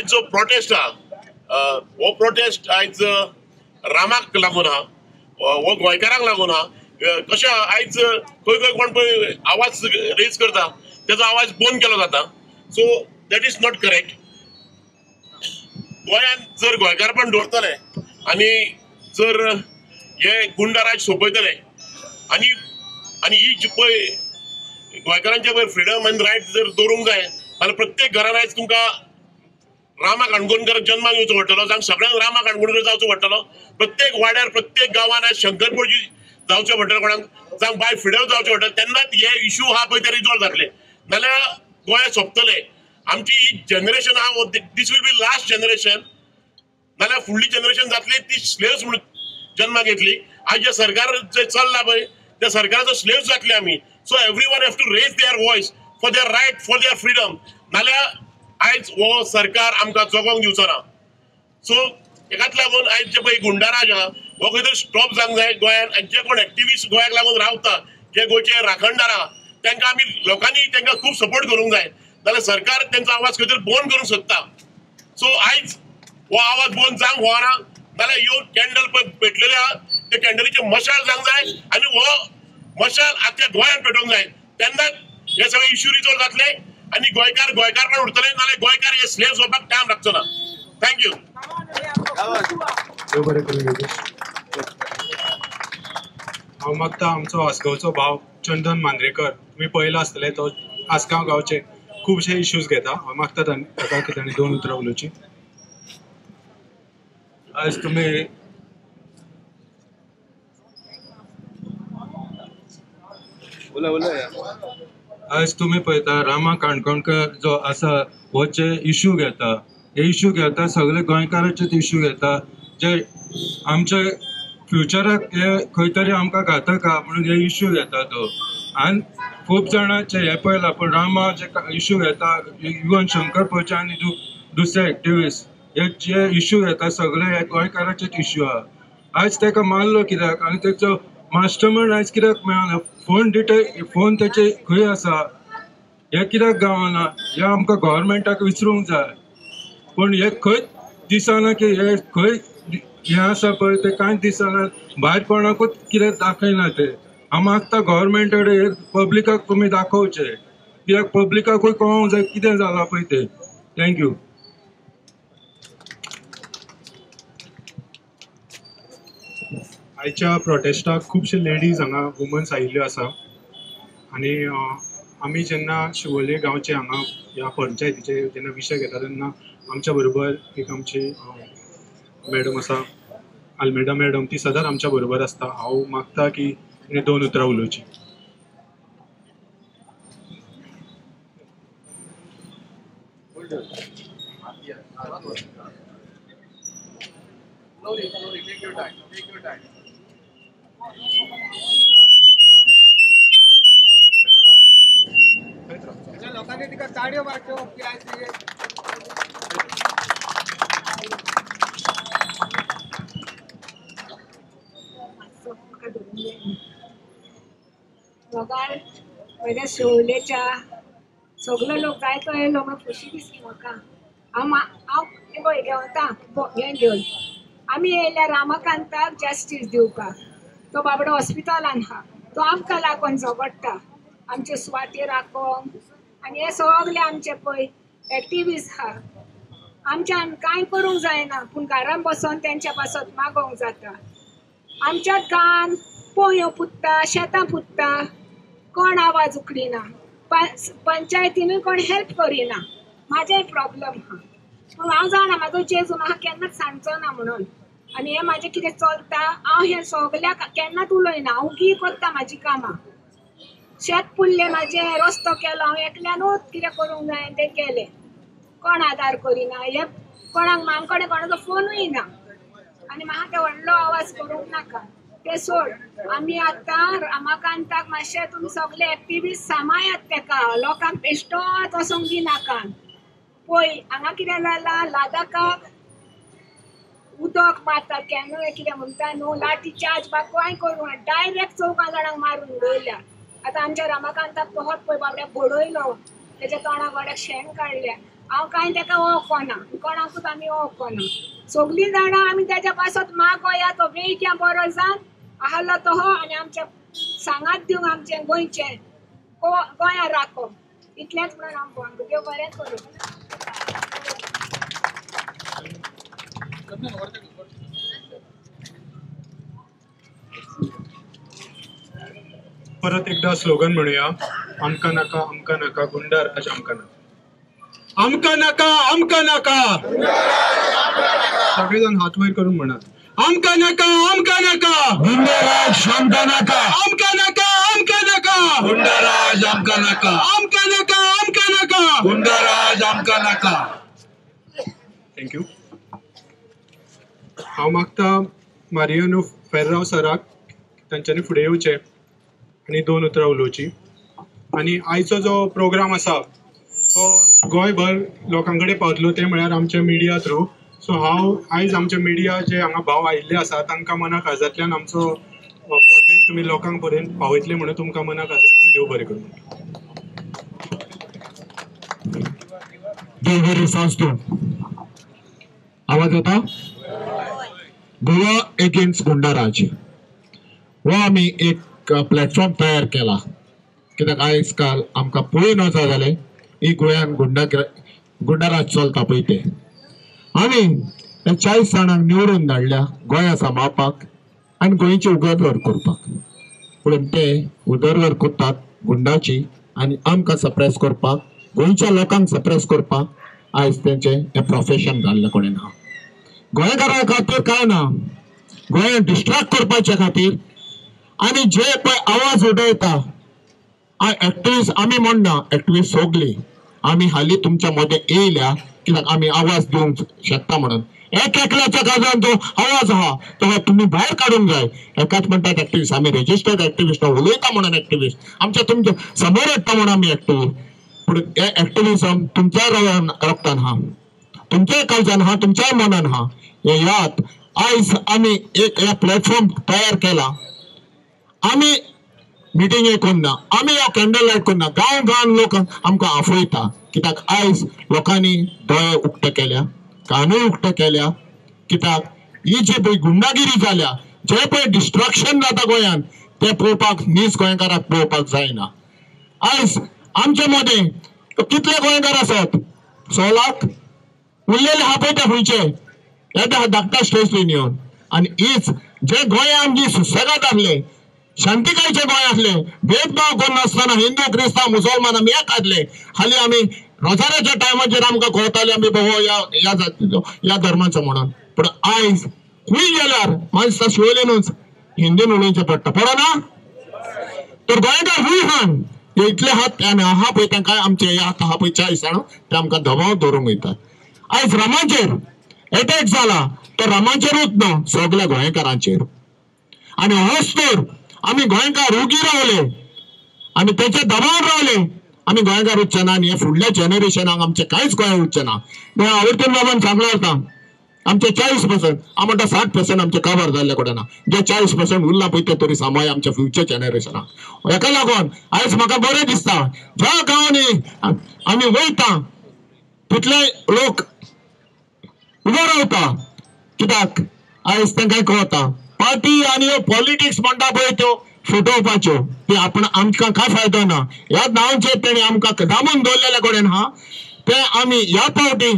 जो प्रोटेस्ट आहा हो प्रोटेस्ट आयज रामाक लागून आहा, हो गोंयकारांक लागून आहा. कशें आयज खंय कोण पळय आवाज रेज करता तेजो आवाज बंद केलो जाता. So that is not correct. गोंयांत जर गोंयकारपण दवरतले आनी जर हे गुंडाराज सोंपयतले आनी ही जी पळय गोंयकारांचे पळय फ्रिडम आनी रायट जर दवरूंक जाय जाल्यार प्रत्येक घरान आयज तुमकां रामा काणकोणकर जन्माक येवचो पडटलो. जावं सगळ्यांक रामा काणकोणकर जावचो पडटलो. प्रत्येक वाड्यार प्रत्येक गांवांत आयज शंकरपळजी जावचें पडटलें कोणाक, जावं बाय फिडेव जावचें पडटलें. तेन्नाच हे इश्यू आहा पळय ते रिजॉल्व जातले. नाल्यार गोंय सोंपतले. आमची ही जनरेशन आहा दीस वील बी लास्ट जनरेशन. नाल्यार फुडली जनरेशन जातली ती स्लेव्स म्हणून जन्माक येतली. आयज जे सरकार जे चल्ला पळय त्या सरकाराचो स्लेव्स जातले आमी. So everyone have to raise their voice for their right for their freedom. नाल्यार आयज हो सरकार आमकां जगोंक दिवचो ना. सो हेकाच लागून आयज जे पळय गुंडाराज आहा हो खंय तरी स्टॉप जावंक जाय गोंयांत. आनी जे कोण एक्टिविस्ट गोंयाक लागून रावता जे गोंयचे राखणदार आहा तांकां आमी लोकांनी तांकां खूब सपोर्ट करूंक जाय. नाल्यार सरकार तांचो आवाज खंय तरी बंद करूंक सोदता. सो आयज हो आवाज बंद जावंक व्हरना. नाल्यार ह्यो कॅन्डल पेटलेले आहा ते कॅन्डलीचे मशाल जावंक जाय आनी हो मशाल आख्या गोंयांत पेटोवंक जाय. तेन्नाच हे सगळे इश्यू रिजॉल्व जातले आनी गोंयकार पण उरतले. नाल्यार गोंयकार हे स्लेव्स जावपाक टायम लागचो ना. थँक्यू. हांव मागता आमचो आसगांवचो भाव चंदन मांद्रेकर. तुमी पळयला आसतले तो आसगांव गांवचे खुबशे इश्यूज घेता. हांव मागता ताका की तांणी 2 उतरां उलोवची. आयज तुमी आयज तुमी पळयता रामा काणकोणकर जो आसा हो जे इश्यू घेता हे इश्यू घेता सगळे गोंयकाराचेच इश्यू घेता जे आमचे फ्युचराक हे खंय तरी आमकां घातक आहा म्हणून हे इश्यू घेता तो. आनी खूब जाणांचे हे पळयला पण रामा जे इश्यू घेता इवन शंकर पळयचे आनी दुसरे एक्टिविस्ट हे जे इश्यू घेता सगळे हे गोंयकाराचेच इश्यू आहा. आयज ताका मारलो कित्याक आनी तेचो मास्टरमाइंड आयज कित्याक मेळना. फोन तेचे खंय आसा हे कित्याक गावना हे आमकां गव्हर्मेंटाक विचारूंक जाय. पण हे खंयच दिसना की हे खंय हे आसा पळय ते कांयच दिसना. भायर कोणाकूच कितें दाखयना ते. हांव मागता गव्हर्मेंटा कडेन हे पब्लिकाक तुमी दाखोवचे कित्याक पब्लिकाकूय कळोवंक जाय कितें जालां पळय ते. थँक्यू. आयच्या प्रोटेस्टाक खुबशे लेडीज हांगा वुमन्स आयिल्ल्यो आसा आनी आमी जेन्ना शिवोले गांवचे हांगा ह्या पंचायतीचे जेन्ना विशय घेता तेन्ना आमच्या बरोबर एक आमची मॅडम आसा आल्मेडा मॅडम ती सदांच आमच्या बरोबर आसता. हांव मागता की तिणें 2 उतरां उलोवची. लोकांनी तिका ताळयो मारच्यो लोकांक पयल्या शिवोलेच्या सगलो लोक जायतो येयलो म्हाका खुशी दिसली. म्हाका हांव पळय घेवता हें घेवन आमी येयल्या रामाकांताक जस्टीस दिवपाक. तो बाबडो हॉस्पिटलान आहा तो आमकां लागून झगडटा. आमचे सुवातेर राखोंक आनी हे सगळे आमचे पळय एक्टिविस्ट आहा आमच्यान कांय करूंक जायना पूण घरान बसून तेंच्या पासत मागोवंक जाता. आमच्याच गांवान पोंयो पुत्ता, शेतां पुत्ता, कोण आवाज उखलिना, पंचायतीनूय कोण हेल्प करिना. म्हाजे प्रॉब्लेम हा, पूण हांव जाणा म्हाजो जेजू म्हाका केन्नाच सांगचो ना म्हणून. आनी हें म्हाजें कितें चलता हांव हें सगल्याक केन्नाच उलयना. हांव की करता म्हाजी कामां. शेत पुल्लें म्हाजें, रस्तो केलो हांव एकल्यानूच कितें करूंक जाय तें केलें. कोण आदार करिना. हे कोणाक म्हाजे कडेन कोणाचो फोनूय ना आनी म्हाका ते व्हडलो आवाज करूंक नाका. ते सोड. आमी आतां रामाकांताक मातशें तुमी सगळे एक्टिविस्ट सांबाळयात तेका. लोकांक बेश्टोच वचोंक दिनाका. पळय हांगा कितें जालां, लादाकाक उदक मारतात केन्ना कितें म्हणटा न्हू, लाठी चार्ज बा कांय करूं डायरेक्ट 14 जाणांक मारून उडयल्या. आतां आमच्या रामाकांताक तोहोच पळय बाबड्याक बडयलो, तेच्या तोंडा गोड्याक शेण काडल्या. हांव कांय ताका वळखना, कोणाकूच आमी वळखना. सगळीं जाणां आमी तेच्या पासत मागोया तो बेगीन बरो जावन आहलो तोहो आनी आमच्या सांगात दिवंक आमचें गोंयचें गोंयां राखप. इतलेंच म्हणून हांव म्हणटा. देव बरें करूं. परत एकदा स्लोगन म्हणूया. आमकां नाका, आमकां नाका, गुंडाराज आमकां नाका. आमकां नाका, आमकां नाका. सगळेजण हात वयर करून म्हणात. आमकां नाका, आमकां नाका, गुंडाराज आमकां नाका. आमकां नाका, आमकां नाका, गुंडाराज आमकां नाका. आमकां नाका, आमकां नाका, गुंडाराज आमकां नाका. थँक्यू. हांव मागता मारियानो फेर्राव सराक तांच्यांनी फुडें येवचें आनी 2 उतरां उलोवची. आनी आयचो जो प्रोग्राम आसा तो गोंयभर लोकां कडेन पावतलो, ते म्हळ्यार आमच्या मिडिया थ्रू. सो हांव आयज आमच्या मिडिया जे हांगा भाव आयिल्ले आसा तांकां मना काळजांतल्यान आमचो प्रोटेस्ट तुमी लोकांक पर्यंत पावयतले म्हणून तुमकां मना काळजांतल्यान देव बरें करूं. देव बरें सांगतो. आवाज येता? गोवा एगेन्स्ट गुंडाराज हो आमी एक प्लॅटफॉर्म तयार केला. कित्याक आयज काल आमकां पळोवन वचा जाल्यार ही गोंयान गुंडाराज चलता पळय ते. आमी 40 जाणांक निवडून धाडल्या गोंया सांबाळपाक आनी गोंयची उदरगत करपाक. पूण ते उदरगत करतात गुंडाची आनी आमकां सप्रेस करपाक, गोंयच्या लोकांक सप्रेस करपाक आयज तेंचे हें प्रोफेशन जाल्ले कडेन आहा. गोंयकारां खातीर कांय ना, गोंय डिस्ट्रॅक्ट करपाचे खातीर. आनी जे पळय आवाज उडयता एक्टिविस्ट, आमी म्हणना एक्टिविस्ट सगळीं आमी हालीं तुमच्या मदें येयल्या कित्याक आमी आवाज दिवंक शकता म्हणून. एकल्याच्या काळजान जो आवाज आहा तो तुम्ही भायर काडूंक जाय. एकाच म्हणटात एक्टिविस्ट, आमी रेजिस्टर्ड एक्टिविस्ट उलयता म्हणून एक्टिविस्ट, आमच्या तुमच्या समोर येता म्हणून आमी एक्टिविस्ट. पूण हे एक्टिविजम तुमच्या रक्तान आहा, तुमच्या काळजान आहा, तुमच्या मनान आहा. हे याद आयज आमी एक प्लॅटफॉर्म तयार केला. आमी मिटिंगे करना, आमी ह्या कॅन्डल लायट करना. गांव गांवान लोक आमकां आफयता कित्याक आयज लोकांनी दोळे उक्ते केल्या, कानूय उक्ते केल्या. कित्याक ही जी पळय गुंडागिरी जाल्या, जे पळय डिस्ट्रक्शन जाता गोंयान ते पळोवपाक नीज गोंयकाराक पळोवपाक जायना. आयज आमचे मदें कितले गोंयकार आसात? 100 लाख उरलेले आहा पळय ते खंयचे येता धाकटा स्टेजीन येवन. आनी हीच जे गोंय आमची सुसेगाद आसले, शांतिकायेचे गोंय आसले, भेदभाव करिनासतना हिंदू क्रिस्तांव मुसलमान आमी एक आसले. हालीं आमी रोजाऱ्याच्या टायमाचेर आमकां कळटाले आमी बाबा ह्या जातीचो ह्या धर्माचो म्हणून. पूण आयज खंय गेल्यार मागीर शिवोलेनूच हिंदीन उलोवचें पडटा, पडना? तर गोंयकार खंय हान इतले हात आहा पळय तांकां आमचे हात आहा पळय 40 जाण ते आमकां दबाव दवरूंक वयतात. आयज रामाचेर एटॅक जाला तो रामाचेरूच न्हू, सगळ्या गोंयकारांचेर. आनी होच तर आमी गोंयकार उगी रावले आमी तेचे दबाव रावले. आमी गोंयकार उरचे ना आनी हे फुडल्या जनरेशनाक आमचे कांयच गोंय उरचे ना. आवडटून बाबान सांगलो आतां आमचे 40%, हांव म्हणटा 60% आमचे काबार जाल्ले कडेन ना. जे 40% उरला पळय ते तरी सांबाळ आमच्या फ्युचर जनरेशनाक. हेका लागून आयज म्हाका बरें दिसता ज्या गांवांनी आमी वयता तितले लोक उबो रावता. कित्याक आयज तांकां कळटा पार्टी आनी पॉलिटिक्स म्हणटा पळय त्यो फुटोवपाच्यो ते आमकां कांय फायदो ना. ह्या नांवाचेर तेणी आमकां दामून दवरलेले कडेन आहा ते आमी ह्या फावटी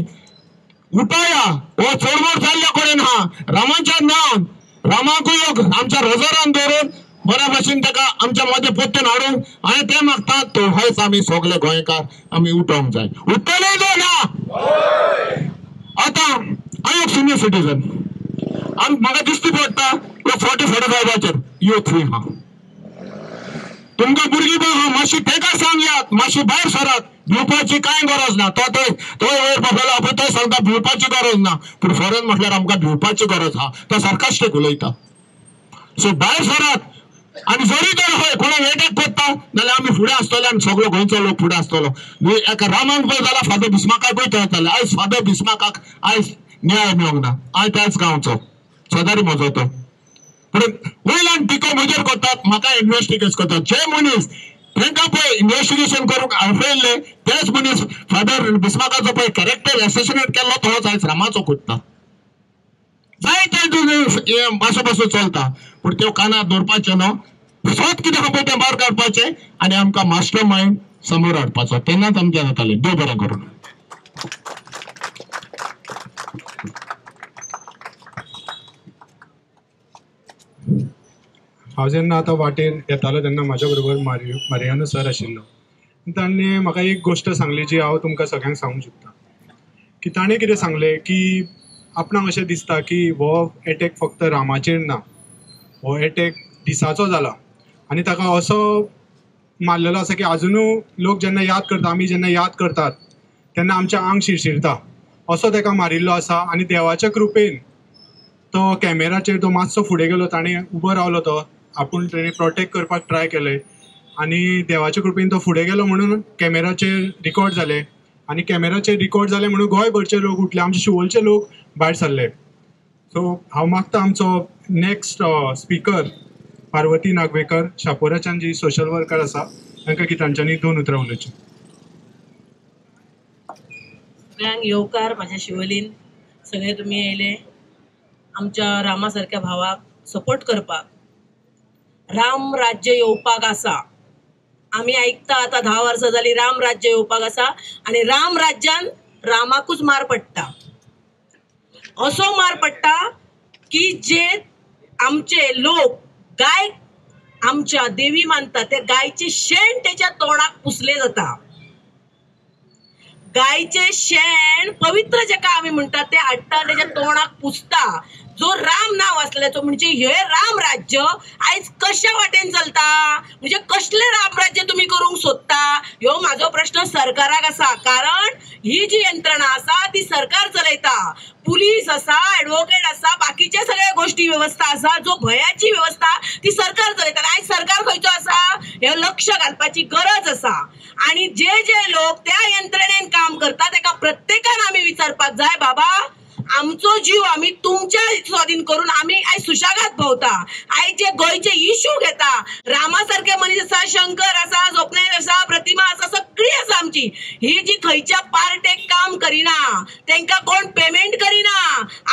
उठाया हो चोरमोड जाल्ल्या कडेन हा रामाच्या नांवान रामाकूय आमच्या रजोरान दवरून बऱ्या भाशेन ताका आमच्या मध्ये पोत्तून हाडून आनी ते मागतात तो हयच आमी सगळे गोंयकार आमी उठोवंक जाय उठतले जो ना आता हांव एक सिनियर सिटीजन म्हाका दिसती पडटा 40-45 यूथ हा तुमकां भुरगीं हा मातशी तेका सांगयात मातशी भायर सरात भिवपाची कांय गरज ना तो वयर बसलो आपूण तो सांगता भिवपाची गरज ना पूण फॉरेन म्हटल्यार आमकां भिवपाची गरज हा तो सारकास्टीक उलयता सो भायर सरात आणि जरी तर होय कोणाक एटॅक करता जाल्यार आमी फुडें आसतले आनी सगळो गोंयचो लोक फुडें आसतलो एका रामाक पळय जाल्यार फादर बिस्माकाक पळय थंयताले आयज फादर बिस्माकाक आयज न्याय मेळोंक ना आयज त्याच गांवचो शेजारी म्हजो तो पूण वयल्यान टिको म्हजेर करतात म्हाका इन्व्हेस्टिगेट करतात जे मनीस तांकां पळय इन्व्हेस्टिगेशन करूंक आपयल्ले तेच मनीस फादर बिस्माकाचो पळय कॅरेक्टर एसेसिनेट केल्लो तोच आयज रामाचो कोत्ता जायते भाशा चलता पूण त्यो कानार दवरपाचे न्हू सोत कितें आहा पळय तें भायर काडपाचें आनी आमकां मास्टर मायंड समोर हाडपाचो तेन्नाच आमचें जातालें देव बरें करूं हांव जेन्ना आतां वाटेर येतालो तेन्ना म्हाज्या बरोबर मारियानो सर आशिल्लो ताणें म्हाका एक गोश्ट सांगली जी हांव तुमकां सगळ्यांक सांगूंक सोदतां की ताणें कितें सांगलें की आपणाक अशें दिसता की हो एटॅक फक्त रामाचेर ना हो एटॅक दिसाचो जाला आनी ताका असो मारलेलो आसा की आजुनूय लोक जेन्ना याद करता आमी जेन्ना याद करतात तेन्ना आमचें आंग शिरशिरता असो ताका मारिल्लो आसा आनी देवाच्या कृपेन तो कॅमेराचेर तो मातसो फुडें गेलो ताणें उबो रावलो तो आपूण ताणें प्रोटेक्ट करपाक ट्राय केलें आनी देवाच्या कृपेन तो फुडें गेलो म्हणून कॅमेराचेर रिकॉर्ड जालें आनी कॅमेराचेर रिकॉर्ड जालें म्हणून गोंयभरचे लोक उठले आमचे शिवोलचे लोक भायर सरले सो हांव मागता आमचो नेक्स्ट स्पिकर पार्वती नागवेकर शापोराच्यान जी सोशल वर्कर आसा तांकां की तांच्यांनी 2 उतरां उलोवची सगळ्यांक येवकार म्हाज्या शिवोलीन सगळे तुमी येयले आमच्या रामा सारक्या भावाक सपोर्ट करपाक राम राज्य येवपाक आसा आमी आयकता आतां 10 वर्सां जाली राम राज्य येवपाक आसा आनी राम राज्यान रामाकूच मार पडटा असो मार पडटा की जे आमचे लोक गाय आमच्या देवी मानतात ते गायचे शेण त्याच्या तोंडाक पुसले जाता गायचे शेण पवित्र जेका आमी म्हणतात ते हाडटा त्याच्या तोंडाक पुसता जो राम नाव असल्याचो म्हणजे हे राम राज्य आयज कशा वाटेन चलता म्हणजे कसले राम राज्य तुम्ही करूंक सोदता ह्यो माझो प्रश्न सरकाराक आसा कारण ही जी यंत्रणा आसा ती सरकार चलयता पुलीस आसा ऍडव्होकेट आसा बाकीचे सगळे गोष्टी व्यवस्था आसा जो भयाची व्यवस्था ती सरकार चलयता आयज सरकार खंयचो आसा हे लक्ष घालपाची गरज आसा आणि जे जे लोक त्या यंत्रणेन काम करता ताका प्रत्येकान आमी विचारपाक जाय बाबा आमचो जीव आमी तुमच्या स्वाधीन करून आमी आयज सुशागात भोंवता आयज जे गोंयचे इश्यू घेता रामा सारखे मनीस आसा शंकर आसा स्वप्नेश आसा प्रतिमा आसा सगळी आसा आमची ही जी खंयच्या पार्टेक काम करिना तांकां कोण पेमेंट करिना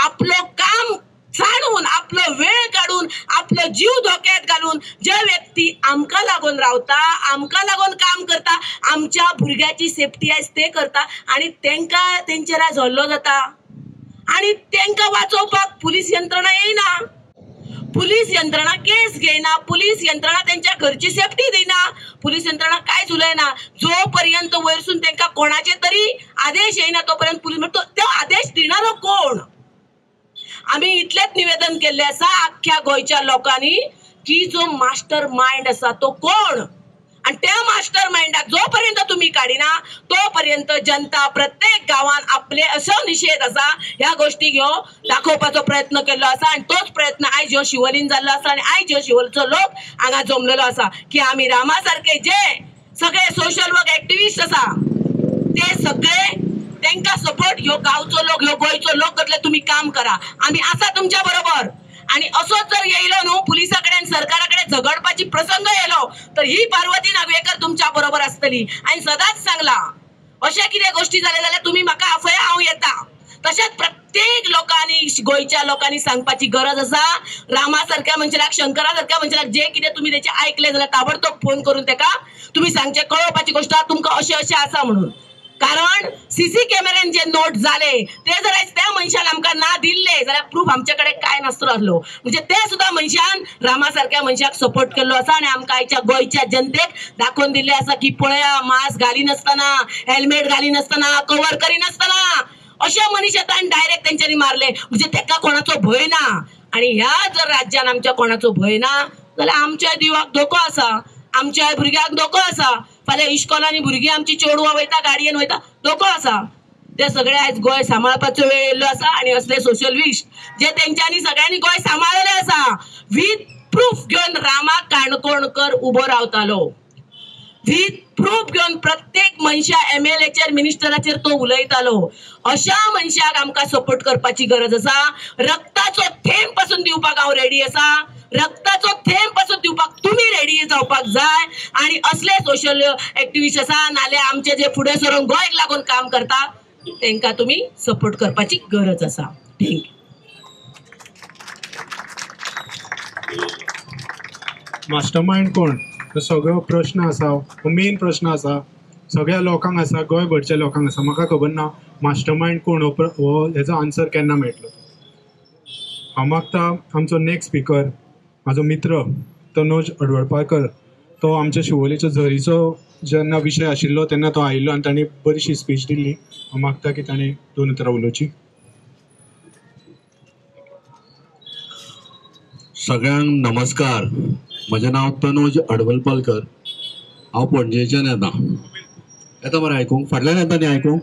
आपलो काम जाणून आपलो वेळ काढून आपलो जीव धोक्यात घालून जे व्यक्ती आमकां लागून रावता आमकां लागून काम करता आमच्या भुरग्याची सेफ्टी आयज ते करता आणि तांकां तेंचेर आयज हल्लो जाता आणि तांकां वाचोवपाक पुलीस यंत्रणा येयना पुलीस यंत्रणा केस घेयना पुलीस यंत्रणा त्यांच्या घरची सेफ्टी दिना पुलीस यंत्रणा कांयच उलयना जो पर्यंत वयरसून तांकां कोणाचे तरी आदेश येयना तो पर्यंत पुलीस तो आदेश दिणारो कोण आमी इतलेच निवेदन केल्ले आसा आख्ख्या गोंयच्या लोकांनी की जो मास्टर माइंड आसा तो कोण आणि त्या मास्टर माइंडाक जो पर्यंत तुम्ही काढिना तो पर्यंत जनता प्रत्येक गावान आपले असो निषेध आसा ह्या गोष्टी ह्यो दाखोवपाचो प्रयत्न केल्लो आसा आणि तोच प्रयत्न आयज ह्यो शिवोलीन जाल्लो आसा आणि आयज ह्यो शिवोलचो लोक हांगा जमलेलो आसा की आमी रामा सारखे जे सगळे सोशल वर्क एक्टिविस्ट आसा ते सगळे तांकां सपोर्ट ह्यो गांवचो लोक ह्यो गोंयचो लोक करतले तुम्ही काम करा आमी आसा तुमच्या बरोबर आणि असोच जर येयलो न्हू पुलिसा कडेन सरकारा कडेन झगडपाची प्रसंग येयलो तर ही पार्वती नागवेकर तुमच्या बरोबर आसतली आणि सदांच सांगला अशा कितें गोष्टी जाले जाल्यार तुम्ही म्हाका आफया हांव येता तशेंच प्रत्येक लोकांनी गोंयच्या लोकांनी सांगपाची गरज आसा रामा सारख्या मनशाक शंकरा सारख्या मनशाक जे कितें तुम्ही तेचे आयकले जाल्यार ताबडतोब फोन करून ताका तुम्ही सांगचे कळोवपाची गोष्ट तुमकां अशें अशें आसा म्हणून कारण सीसी कॅमेऱ्यान जे नोट झाले ते जर त्या मनशान आमकां ना दिल्ले जाल्यार प्रूफ आमच्याकडे काय नासलो. म्हणजे ते सुद्धा मनशान रामासारख्या मनशाक सपोर्ट केल्लो आसा आणि आमकां आयच्या गोंयच्या जनतेक दाखोवन दिल्ले आसा की पळया मास्क घाली नासतना, हेल्मेट घाली नासतना, कवर करी नासतना अशे मनीस येता आनी डायरेक्ट तेंच्यांनी मारले. म्हणजे तेका कोणाचो भंय ना. आणि ह्या जर राज्यान आमच्या कोणाचो भंय ना जाल्यार आमच्या जिवाक धोको आसा, आमच्या भुरग्यांक धोको आसा. फाल्यां इश्कोलांनी भुरगीं आमची चेडवां वयता, गाडयेन वयता, धोको आसा. ते सगळे आयज गोंय सांबाळपाचो वेळ येयल्लो आसा आणि असले सोशलिस्ट जे तेंच्यांनी सगळ्यांनी गोंय सांबाळलें आसा विथ प्रूफ घेवन रामा काणकोणकर उबो रावतालो. विथ प्रूफ घेवन प्रत्येक मनशा MLAचेर मिनिस्टराचेर तो उलयतालो. अशा मनशाक आमकां सपोर्ट करपाची गरज आसा. रक्ताचो थेंब पासून दिवपाक हांव रेडी आसा. रक्ताचो थेंब पासून दिवपाक तुम्ही रेडी जावपाक जाय. आणि असले सोशल एक्टिविस्ट आसा नाल्यार आमचे जे फुडें सरून गोंयक लागून काम करता तांकां तुम्ही सपोर्ट करपाची गरज आसा. थँक्यू. मास्टर माइंड कोण तो सगळो प्रश्न आसा, मेन प्रश्न आसा सगळ्या लोकांक आसा, गोंयभरच्या लोकांक आसा. म्हाका खबर ना मास्टर माइंड कोण हो हेजो आन्सर केन्ना मेळटलो. हांव मागता आमचो नेक्स्ट स्पीकर म्हाजो मित्र तनोज अडवळपाकर, तो आमच्या शिवोलेच्या झरीचो जेन्ना विशय आशिल्लो तेन्ना तो आयिल्लो आनी ताणें बरीशी स्पीच दिल्ली. हांव मागता की ताणें 2 उतरां उलोवची. सगळ्यांक नमस्कार. म्हजें नांव तनोज अडवळपालकर. हांव पणजेच्यान येता मरे आयकूंक, फाटल्यान येता न्ही आयकूंक.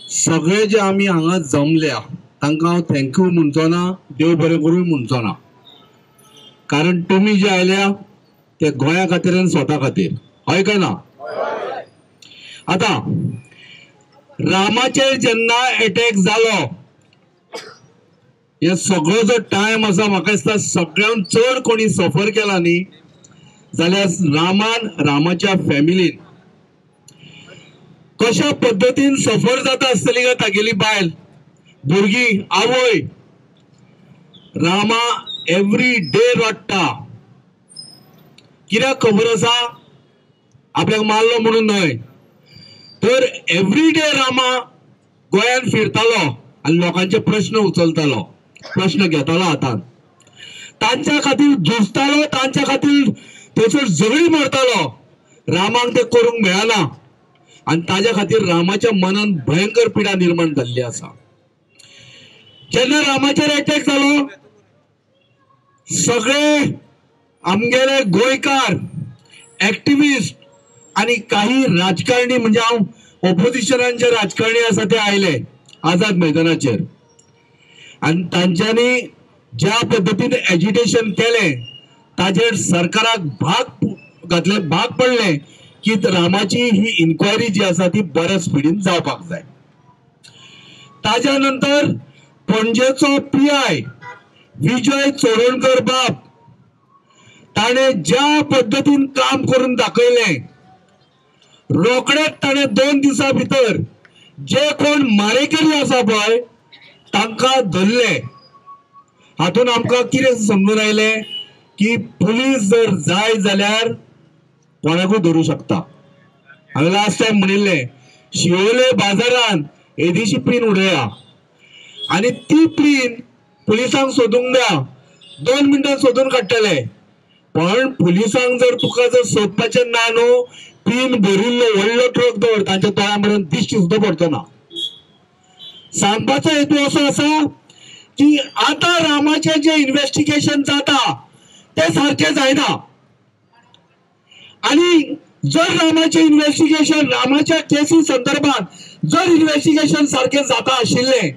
सगळे जे आमी हांगा जमल्या तांकां हांव थँक्यू म्हणचो ना, देव बरें करूं म्हणचो ना. कारण तुमी जे आयल्या ते गोंया खातीर आनी स्वता खातीर, हय काय ना. आतां रामाचेर जेन्ना अटॅक जालो हे सगळो जो टायम आसा म्हाका दिसता सगळ्यांत चड कोणी सफर केला न्ही जाल्यार रामान, रामाच्या फॅमिलीन कशा पद्दतीन सफर जाता आसतली काय तागेली बायल, भुरगीं, आवय. रामा एवरी डे रडटा. कित्याक खबर आसा, आपल्याक मारलो म्हणून न्हय, तर एवरी डे रामा गोंयान फिरतालो आनी लोकांचे प्रश्न उचलतालो, प्रश्न घेतालो हातान, तांच्या खातीर झुजतालो, तांच्या खातीर थंयसर झगडी मारतालो. रामाक ते करूंक मेळना आनी ताज्या खातीर रामाच्या मनान भयंकर पिडा निर्माण जाल्ली आसा. जेन्ना रामाचेर अटॅक जालो सगळे आमगेले गोंयकार एक्टिविस्ट आणि काही राजकारणी, म्हणजे हांव ऑपोजिशनाचे राजकारणी आसा ते आयले आझाद मैदानाचेर आणि तांच्यांनी ज्या पद्दतीन एजिटेशन केलें ताजेर सरकाराक भाग पडले की रामाची ही इन्क्वायरी जी आसा ती बऱ्या स्पिडीन जावपाक जाय. ताज्या नंतर पणजेचो PI विजय चोडणकर बाब ताणे ज्या पद्दतीन काम करून दाखयलें, रोखडेच ताणे 2 दिसां भितर जे कोण मारेकरी आसा पळय तांकां धरले. हातून आमकां कितें समजून आयलें की पुलीस जर जाय जाल्यार कोणाकूय धरूं शकता. हांवें लास्ट टायम म्हणिल्लें शिवोले बाजारान येदीशी प्लीन उडया आनी ती प्लीन पुलिसांक सोदूंक द्या, 2 मिनटां सोदून काडटले. पण पुलिसांक जर तुका जर सोदपाचें ना न्हू, प्लीन भरिल्लो व्हडलो ट्रक दवर तांच्या तळ्या मेरेन दिश्टी सुद्दां पडचो ना. सांगपाचो हेतू असो आसा की आता रामाचे जे इन्व्हेस्टिगेशन जाता ते सारखे जायना आणि जर रामाचे इन्व्हेस्टिगेशन, रामाच्या केसी संदर्भात जर इन्व्हेस्टिगेशन सारखे जाता आशिल्ले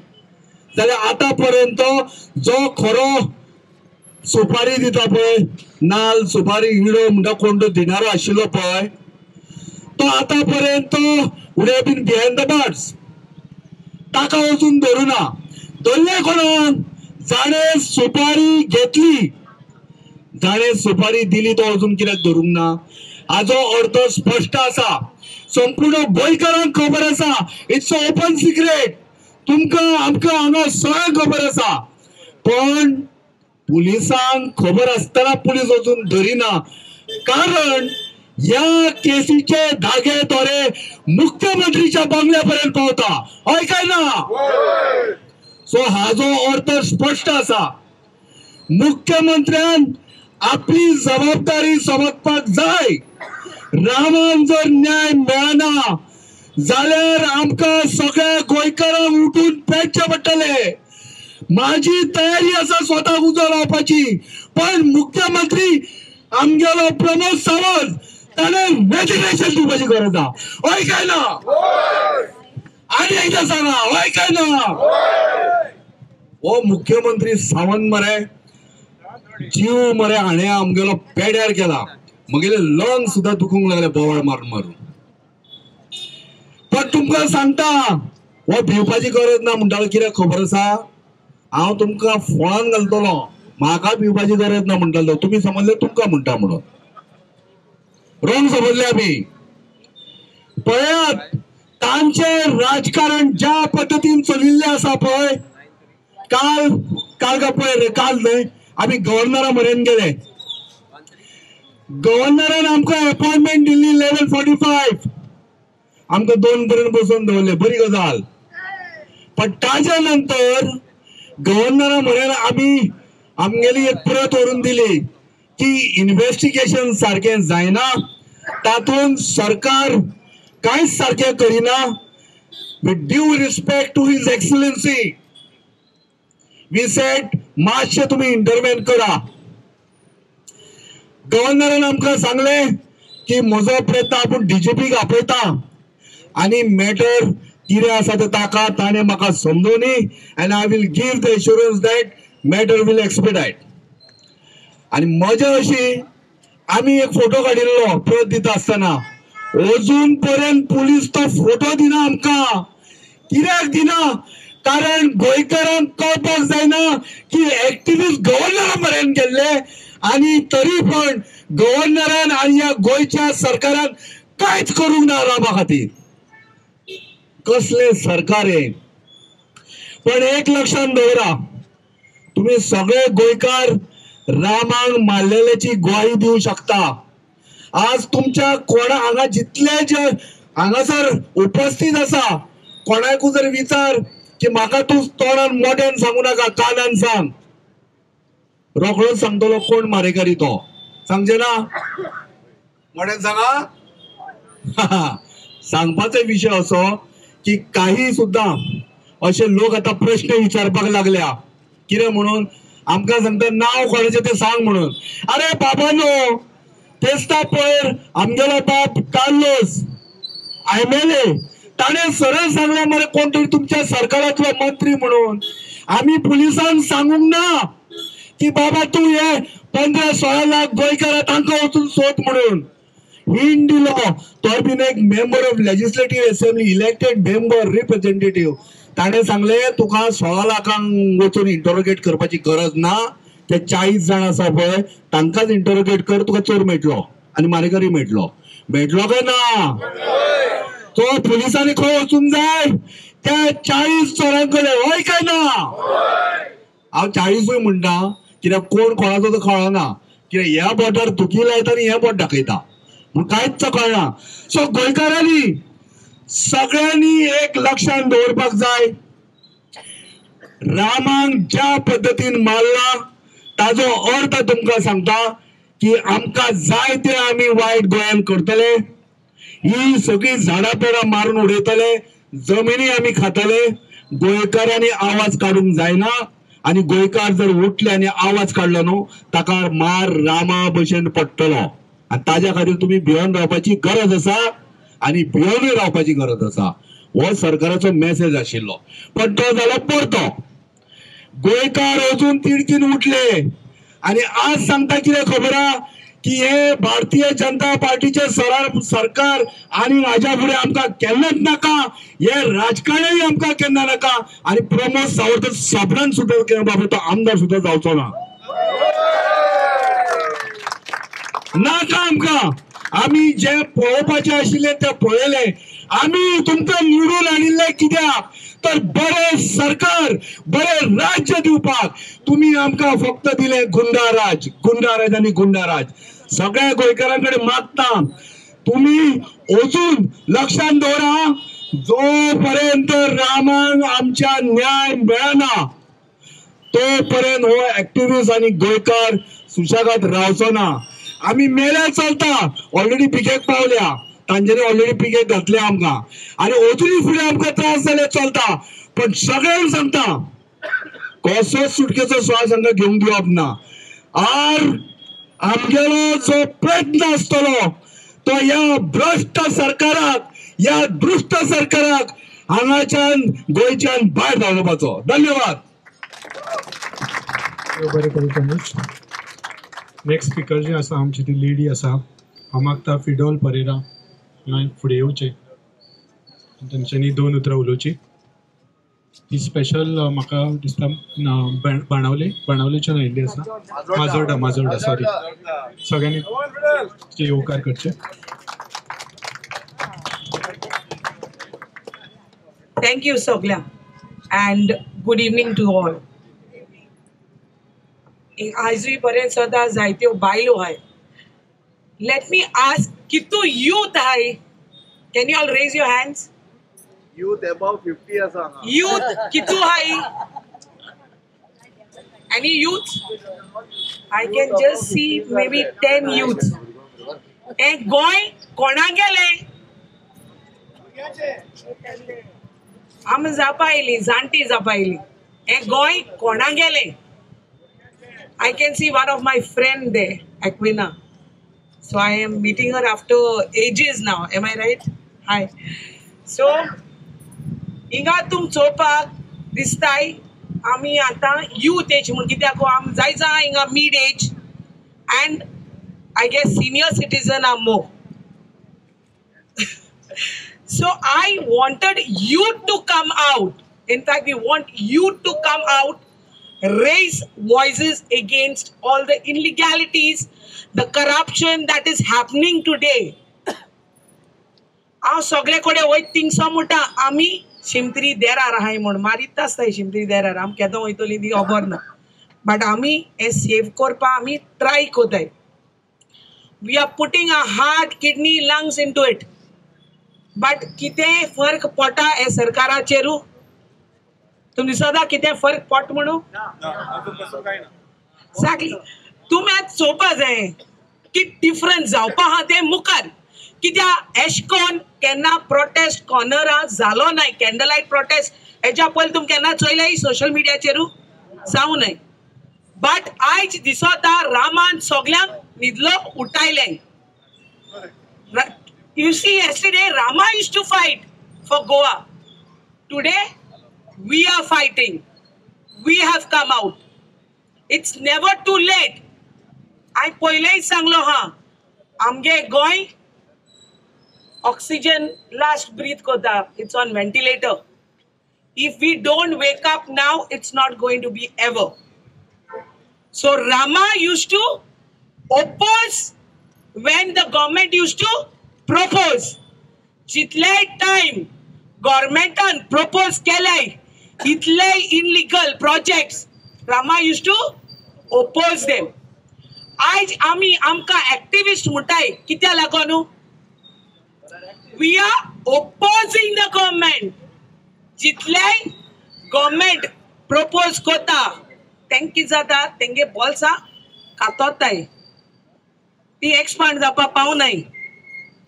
जाल्यार आतापर्यंत जो खरो सुपारी दिता पळय, नाल सुपारी हिडो म्हणटा कोण तो दिनारो आशिल्लो पळय, तो आतापर्यंत would have been behind the bars. ताका वचून धरुना. धरले कोणाक? जाणे सुपारी घेतली, जाणे सुपारी दिली तो अजून कित्याक धरूंक ना. हाजो अर्थ स्पश्ट आसा. संपूर्ण गोंयकारांक खबर आसा. It's open secret. तुमकां आमकां हांगा सगळ्यांक खबर आसा. पण पुलिसांक खबर आसतना पुलीस अजून धरिना. कारण या केसीचे धागे दोरे मुख्यमंत्रीच्या बंगल्यापर्यंत पावता, हय काय ना? सो हाजो अर्थ स्पष्ट असा, मुख्यमंत्र्यान आपली जबाबदारी समजपाक जाय. रामान जर न्याय मेळना जाल्यार आमकां सगळ्या गोंयकारांक उठून पेटचे पडटले. माझी तयारी आसा स्वताक उजो लावपाची, पण मुख्यमंत्री आमगेलो प्रमोद सावंत ताणें रेजिग्नेशन दिवपाची गरज आसा, हय काय ना? आनी एकदा सांगा, हय काय ना? हो मुख्यमंत्री सावंत मरे जीव मरे हाणें आमगेलो पेड्यार केला. म्हगेले लंग सुद्धा दुखूंक लागले बोवाळ मारून मारून. पण तुमकां सांगता, हो भिवपाची गरज ना म्हणटालो. कित्याक खबर आसा, हांव तुमकां फळान घालतलो, म्हाका भिवपाची गरज ना म्हणटालो. तुमी समजले तुमकां म्हणटा म्हणून. रॉंग समजले आमी. पळयात, तांचे राजकारण ज्या पद्दतीन चलिल्ले आसा पळय, काल का पळय रे, काल न्हय, आमी गव्हर्नरा मरेन गेले. गव्हर्नरान आमकां अपॉइंटमेंट दिल्ली 11:45. आमकां 2 पर्यंत बसोवन दवरले, बरी गजाल. पण ताच्या नंतर गव्हर्नरा म्हऱ्यान आमी आमगेली एक प्रत व्हरून दिली की इन्व्हेस्टिगेशन सारखें जायना, तातूंत सरकार कांयच सारखें करिना. With due respect to his excellency we said मातशें तुमी इंटरव्हेन करा. गव्हर्नरान आमकां सांगले की म्हजो प्रयत्न आपूण डीजीपीक आपयता आनी मॅटर कितें आसा ते ताका ताणें म्हाका समजोवनी, and I will give the assurance that matter will expedite. आनी मजा अशी, आमी एक फोटो काडिल्लो प्रत दिता आसतना, अजून पर्यंत पुलीस तो फोटो दिना आमकां. कित्याक दिना? कारण गोंयकारांक कळपाक जायना की एक्टिव्हिस्ट गव्हर्नरा पर्यंत गेल्ले आनी तरी पण गव्हर्नरान आनी ह्या गोंयच्या सरकारान कांयच करूंक ना रामा खातीर. कसले सरकार हे? पण एक लक्षात दवरा, तुम्ही सगळे गोंयकार रामांक मारलेल्याची ग्वाही दिवं शकता. आज तुमच्या कोणा हांगा जितले जे हांगासर उपस्थित आसा, कोणाकूय जर विचार की म्हाका तूं तोंडान मोठ्यान सांगू नाका, कानान सांग, रोखडोच सांगतलो कोण मारेकरी तो. सांगचे ना? मोठ्यान सांगा. सांगपाचो विषय असो की काही सुद्धा असे लोक आता प्रश्न विचारपाक लागल्या. कितें म्हणून? आमकां सांगता नांव कोणाचें तें सांग म्हणून. अरे बाबांनो, तेस्ता पयर आमगेलो बाप कार्लोस MLA ताणें सरळ सांगलें मरे कोण तरी तुमच्या सरकारातलो मंत्री म्हणून. आमी पुलिसांक सांगूंक ना की बाबा तू हे 15-16 लाख गोंयकारां तांकां वचून सोद म्हणून. हिंट दिलो तो बीन एक member of legislative assembly, elected member representative. ताणें सांगले तुका 16 लाखांक वचून इंटरोगेट करपाची गरज ना, ते 40 जाण आसा पळय तांकांच इंटरोगेट कर, तुका चोर मेळटलो आनी मारेकरी मेळटलो. मेळटलो काय ना? तो पुलिसांनी खंय वचूंक जाय? त्या 40 चोरांकडे, हय काय ना? हांव 40 म्हणटा कित्याक कोण कोणाचो तो कळना. कित्याक ह्या बोटार तुकी लायता आनी हे बोट दाखयता म्हूण कांयच कळना. सो गोंयकारांनी सगळ्यांनी एक लक्षात दवरपाक जाय, रामांक ज्या पद्दतीन मारला ताजो अर्थ तुमकां सांगता की आमकां जाय ते आमी वायट गोंयान करतले. ही सगळी झाडां पेडां मारून उडयतले, जमिनी आमी खातले. गोंयकारांनी आवाज काडूंक जायना आनी गोंयकार जर उठले आनी आवाज काडलो न्हू ताका मार रामा भशेन पडटलो. आनी ताज्या खातीर तुमी भिवन रावपाची गरज आसा आनी भिवनूय रावपाची गरज आसा. हो सरकाराचो मेसेज आशिल्लो. पण तो जालो परतो. गोंयकार अजून तिडकीन उठले आनी आज सांगता कितें खबर आहा की हे भारतीय जनता पार्टीचे सरकार आनी हाज्या फुडें आमकां केन्नाच नाका, हे राजकारणय आमकां केन्ना नाका. आनी प्रमोद सावंत साबणान सुद्दां बाबा तो आमदार सुद्दां जावचो ना. नाका आमकां. आमी जे पळोवपाचे आशिल्ले ते पळयले. आमी तुमकां निवडून हाडिल्ले कित्याक? तर बरे सरकार, बरे राज्य दिवपाक. तुम्ही आमकां फक्त दिले गुंडाराज, गुंडाराज आनी गुंडाराज. सगळ्या गोंयकारांकडे मागता तुम्ही अजून लक्षात दवरा, जोपर्यंत रामान आमच्या न्याय मेळना तोपर्यंत हो ऍक्टिव्हिस्ट आणि गोंयकार सुशेगाद रावचो ना. आम्ही मेल्यार चलता, ऑलरेडी पिकेक पावल्या, तांच्यांनी ऑलरेडी पिकेक घातल्या आमकां, आणि अजूनय फुडें आमकां त्रास जाल्यार चलता. पण सगळ्यांक सांगता, कसोच सुटकेचो श्वास हांकां घेवंक दिवप ना. आमगेलो जो प्रयत्न आसतलो तो या भ्रष्ट सरकाराक, या दुष्ट सरकाराक हांगाच्यान गोंयच्यान भायर धांवपाचो. धन्यवाद. बरें करून नेक्स्ट स्पीकर जी आसा आमची ती लेडी आसा, हांव मागता फिडोल परेरा फुडें येवचें, तांच्यांनी 2 उतरां उलोवची. ही स्पेशल म्हाका दिसता बाणावलेच्यान आयिल्ली आसा, माजोर्डा सॉरी. सगळ्यांनी येवकार करचे. Thank you, Soglia, and good evening to all. आजूय पर्यंत सदां जायत्यो बायलो आहाय. Let me ask, कितू youth आहाय? Can you all raise your hands? Youth above 50 आसा. Youth कितू आहाय? Any youth? I can just see maybe 10 youth. ए गोंय कोणा गेले? आम जापायली, जाणटी जापायली. ए गोंय कोणा गेले? I can see one of my friend there, Aquina. So I am meeting her after ages now. Am I right? Hi. So, इंगा तुम चोपाक दिसताय आमी आता youth age म्हण कित्याक आम जायजा इंगा mid age and I guess senior citizen are more. So I wanted youth to come out. In fact, we want youth to come out, raise voices against all the illegalities, the corruption that is happening today. हांव सगळे कडेन वयत थिंगसो म्हणटा आमी शिमतरी देरार आहाय म्हण मारीत आसताय शिमतरी देरार. आम केदो वयतली ती खबर ना, बट आमी हे सेव करपा आमी ट्राय कोताय. We are putting our heart, kidney, lungs into it. But कितें फरक पडटा हे सरकाराचेरू? तुमी दिसता कितें फरक पडटा म्हणून? एक्झॅक्टली. तुमी आतां चोवपा जाय की डिफरन्स जावपा आहा तें मुखार. कित्याक एशकोन केन्ना प्रोटेस्ट कॉर्नरा जालो नाय. कॅन्डल लायट प्रोटेस्ट हेच्या पयलीं तुमी केन्ना चोयल्याय सोशल मिडियाचेरू? जावं नाय. बट आयज दिसता रामान सगळ्यांक न्हिदलो उठायलें. You see, yesterday Rama used to fight for Goa. Today, we are fighting. We have come out. It's never too late. I पयलेंच सांगलो हा, आमगे गोंय oxygen last breathe कोता. It's on ventilator. If we don't wake up now, it's not going to be ever. So Rama used to oppose when the government used to propose. जितले time गव्हर्मेंटान propose केले इतले illegal projects Rama use to oppose them. आयज आमी आमकां activist म्हणटाय कित्या लागून? We are opposing the government. जितले गव्हर्मेंट प्रपोज कोता तेंक कितें जाता, तेंगे बॉल्सां कातोताय. ती एक्सपांड जावपा पावनाय.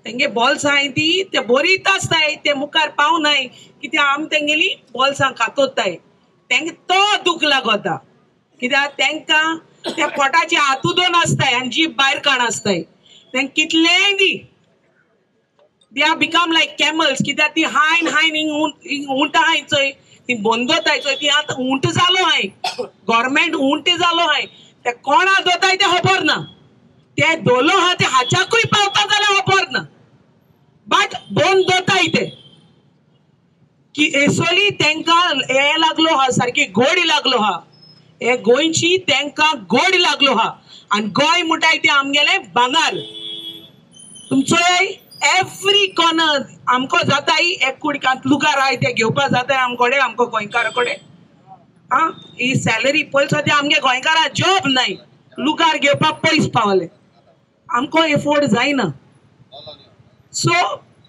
तेंगे बॉल्स आहाय ती ते बरीत आसताय, ते मुखार पावनाय कित्याक आमी तेंगेली बॉल्सां कातोताय. तेंका तो दूख लागता कित्याक तेंकां त्या पोटाचे हातूदोन आसताय आनी जीब भायर काण आसताय. तेंक कितलेंय दी, they are become like camels. कित्याक ती हायन हायन उंट आहाय चोय ती बोंदोताय चोय. ती आतां उंट जालो आहाय, गव्हर्मेंट उंट जालो आहाय. ते कोणा दोताय ते खबर ना. ते दोलो आहा ते हाच्याकूय पावता जाल्यार खबर ना. बट बोन दोताय ते की एसोली तेंकां हे लागलो हा, सारकी गोडी लागलो हा. हे गोंयची तेंकां गोड लागलो हा. आनी गोंय म्हणटाय ते आमगेले भांगार. तुमचो एवरी कॉर्नर आमको जाताय एक कुडकांत लुगार आहाय ते घेवपा जाताय आमकोडे, आमको गोंयकारा कडेन. आं ही सॅलरी पयस ते आमगे गोंयकारां जॉब नाय, लुगार घेवपाक पयस पावले. आमकां एफोर्ड जायना. सो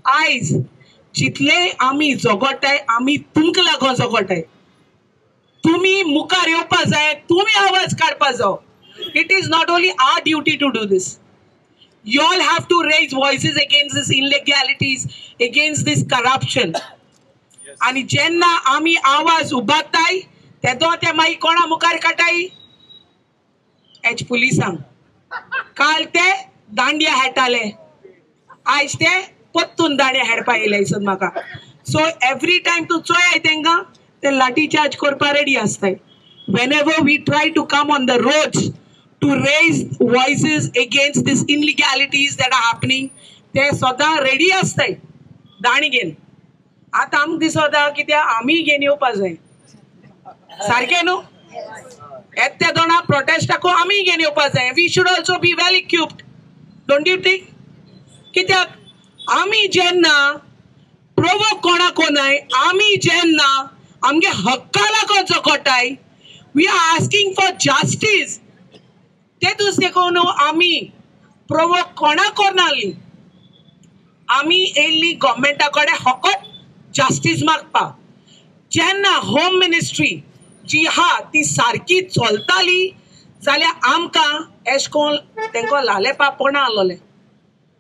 आयज जितले आमी झगडटाय आमी तुमकां लागून झगडटाय. तुम्ही मुखार येवपा जाय, तुम्ही आवाज काडपा जाय. It is not only our duty to do this. You all have to raise voices against this illegalities, against this corruption. आणि जेन्ना आमी आवाज उबारताय तेदो ते मागीर कोणा मुखार काडटाय? एच पुलिसांक. काल ते दांडिया हेटाले, आयज ते पत्तून दांडिया हेडपा येयले दिसत म्हाका. सो एवरी टायम तूं चोय तेंकां ते लाठी चार्ज करपा रेडी आसताय. Whenever we try to come on the roads to raise voices against these illegalities that are happening, ते सदां रेडी आसताय दाणी घेवन. आतां आमकां दिसता कित्याक आमी घेवन येवपा जाय. सारकें न्हू? येत्या दोना प्रोटेस्टाकू आमी घेवन येवपा जाय. We should also be well equipped. Don't you think? कित्याक आमी जेन्ना प्रोवोक कोणाक कोनाय, आमी जेन्ना आमगे हक्का लागून झगडटाय, we are asking for justice. ते दुसरेको न्हू आमी प्रोवोक कोणाक कोरनाली. आमी येयल्ली गव्हर्मेंटा कडेन फकत जस्टीस मागपा. जेन्ना होम मिनिस्ट्री जी आहा ती सारकी चलताली जाल्यार आमकां एश कोन्न तेंको लालेपा पडना आसलोलें.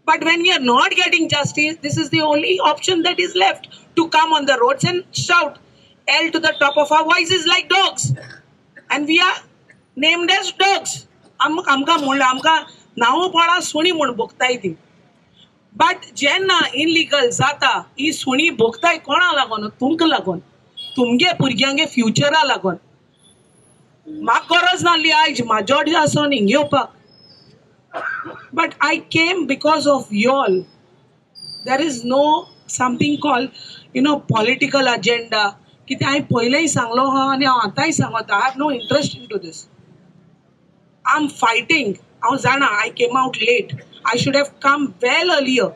But when we are not getting justice, this is the only option that is left, to come on the roads and shout L to the top of our voices like dogs. And we are named as dogs. आमकां म्हणलें आमकां नांव पडा सुणी म्हूण भोगताय ती. But जेन्ना illegal जाता ही सुणी भोगताय कोणा लागून? तुमकां लागून, तुमगे भुरग्यांगे फ्युचरा लागून. म्हाका गरज नासली आयज म्हाजोड आसोन हिंग येवपाक. But I came because of y'all. There is no something called, political agenda. कितें हांवें पयलेंय सांगलो आहा आनी हांव आतांय सांगता. I have no interest into this. I'm fighting. हांव जाणा I came out late. I should have come well earlier.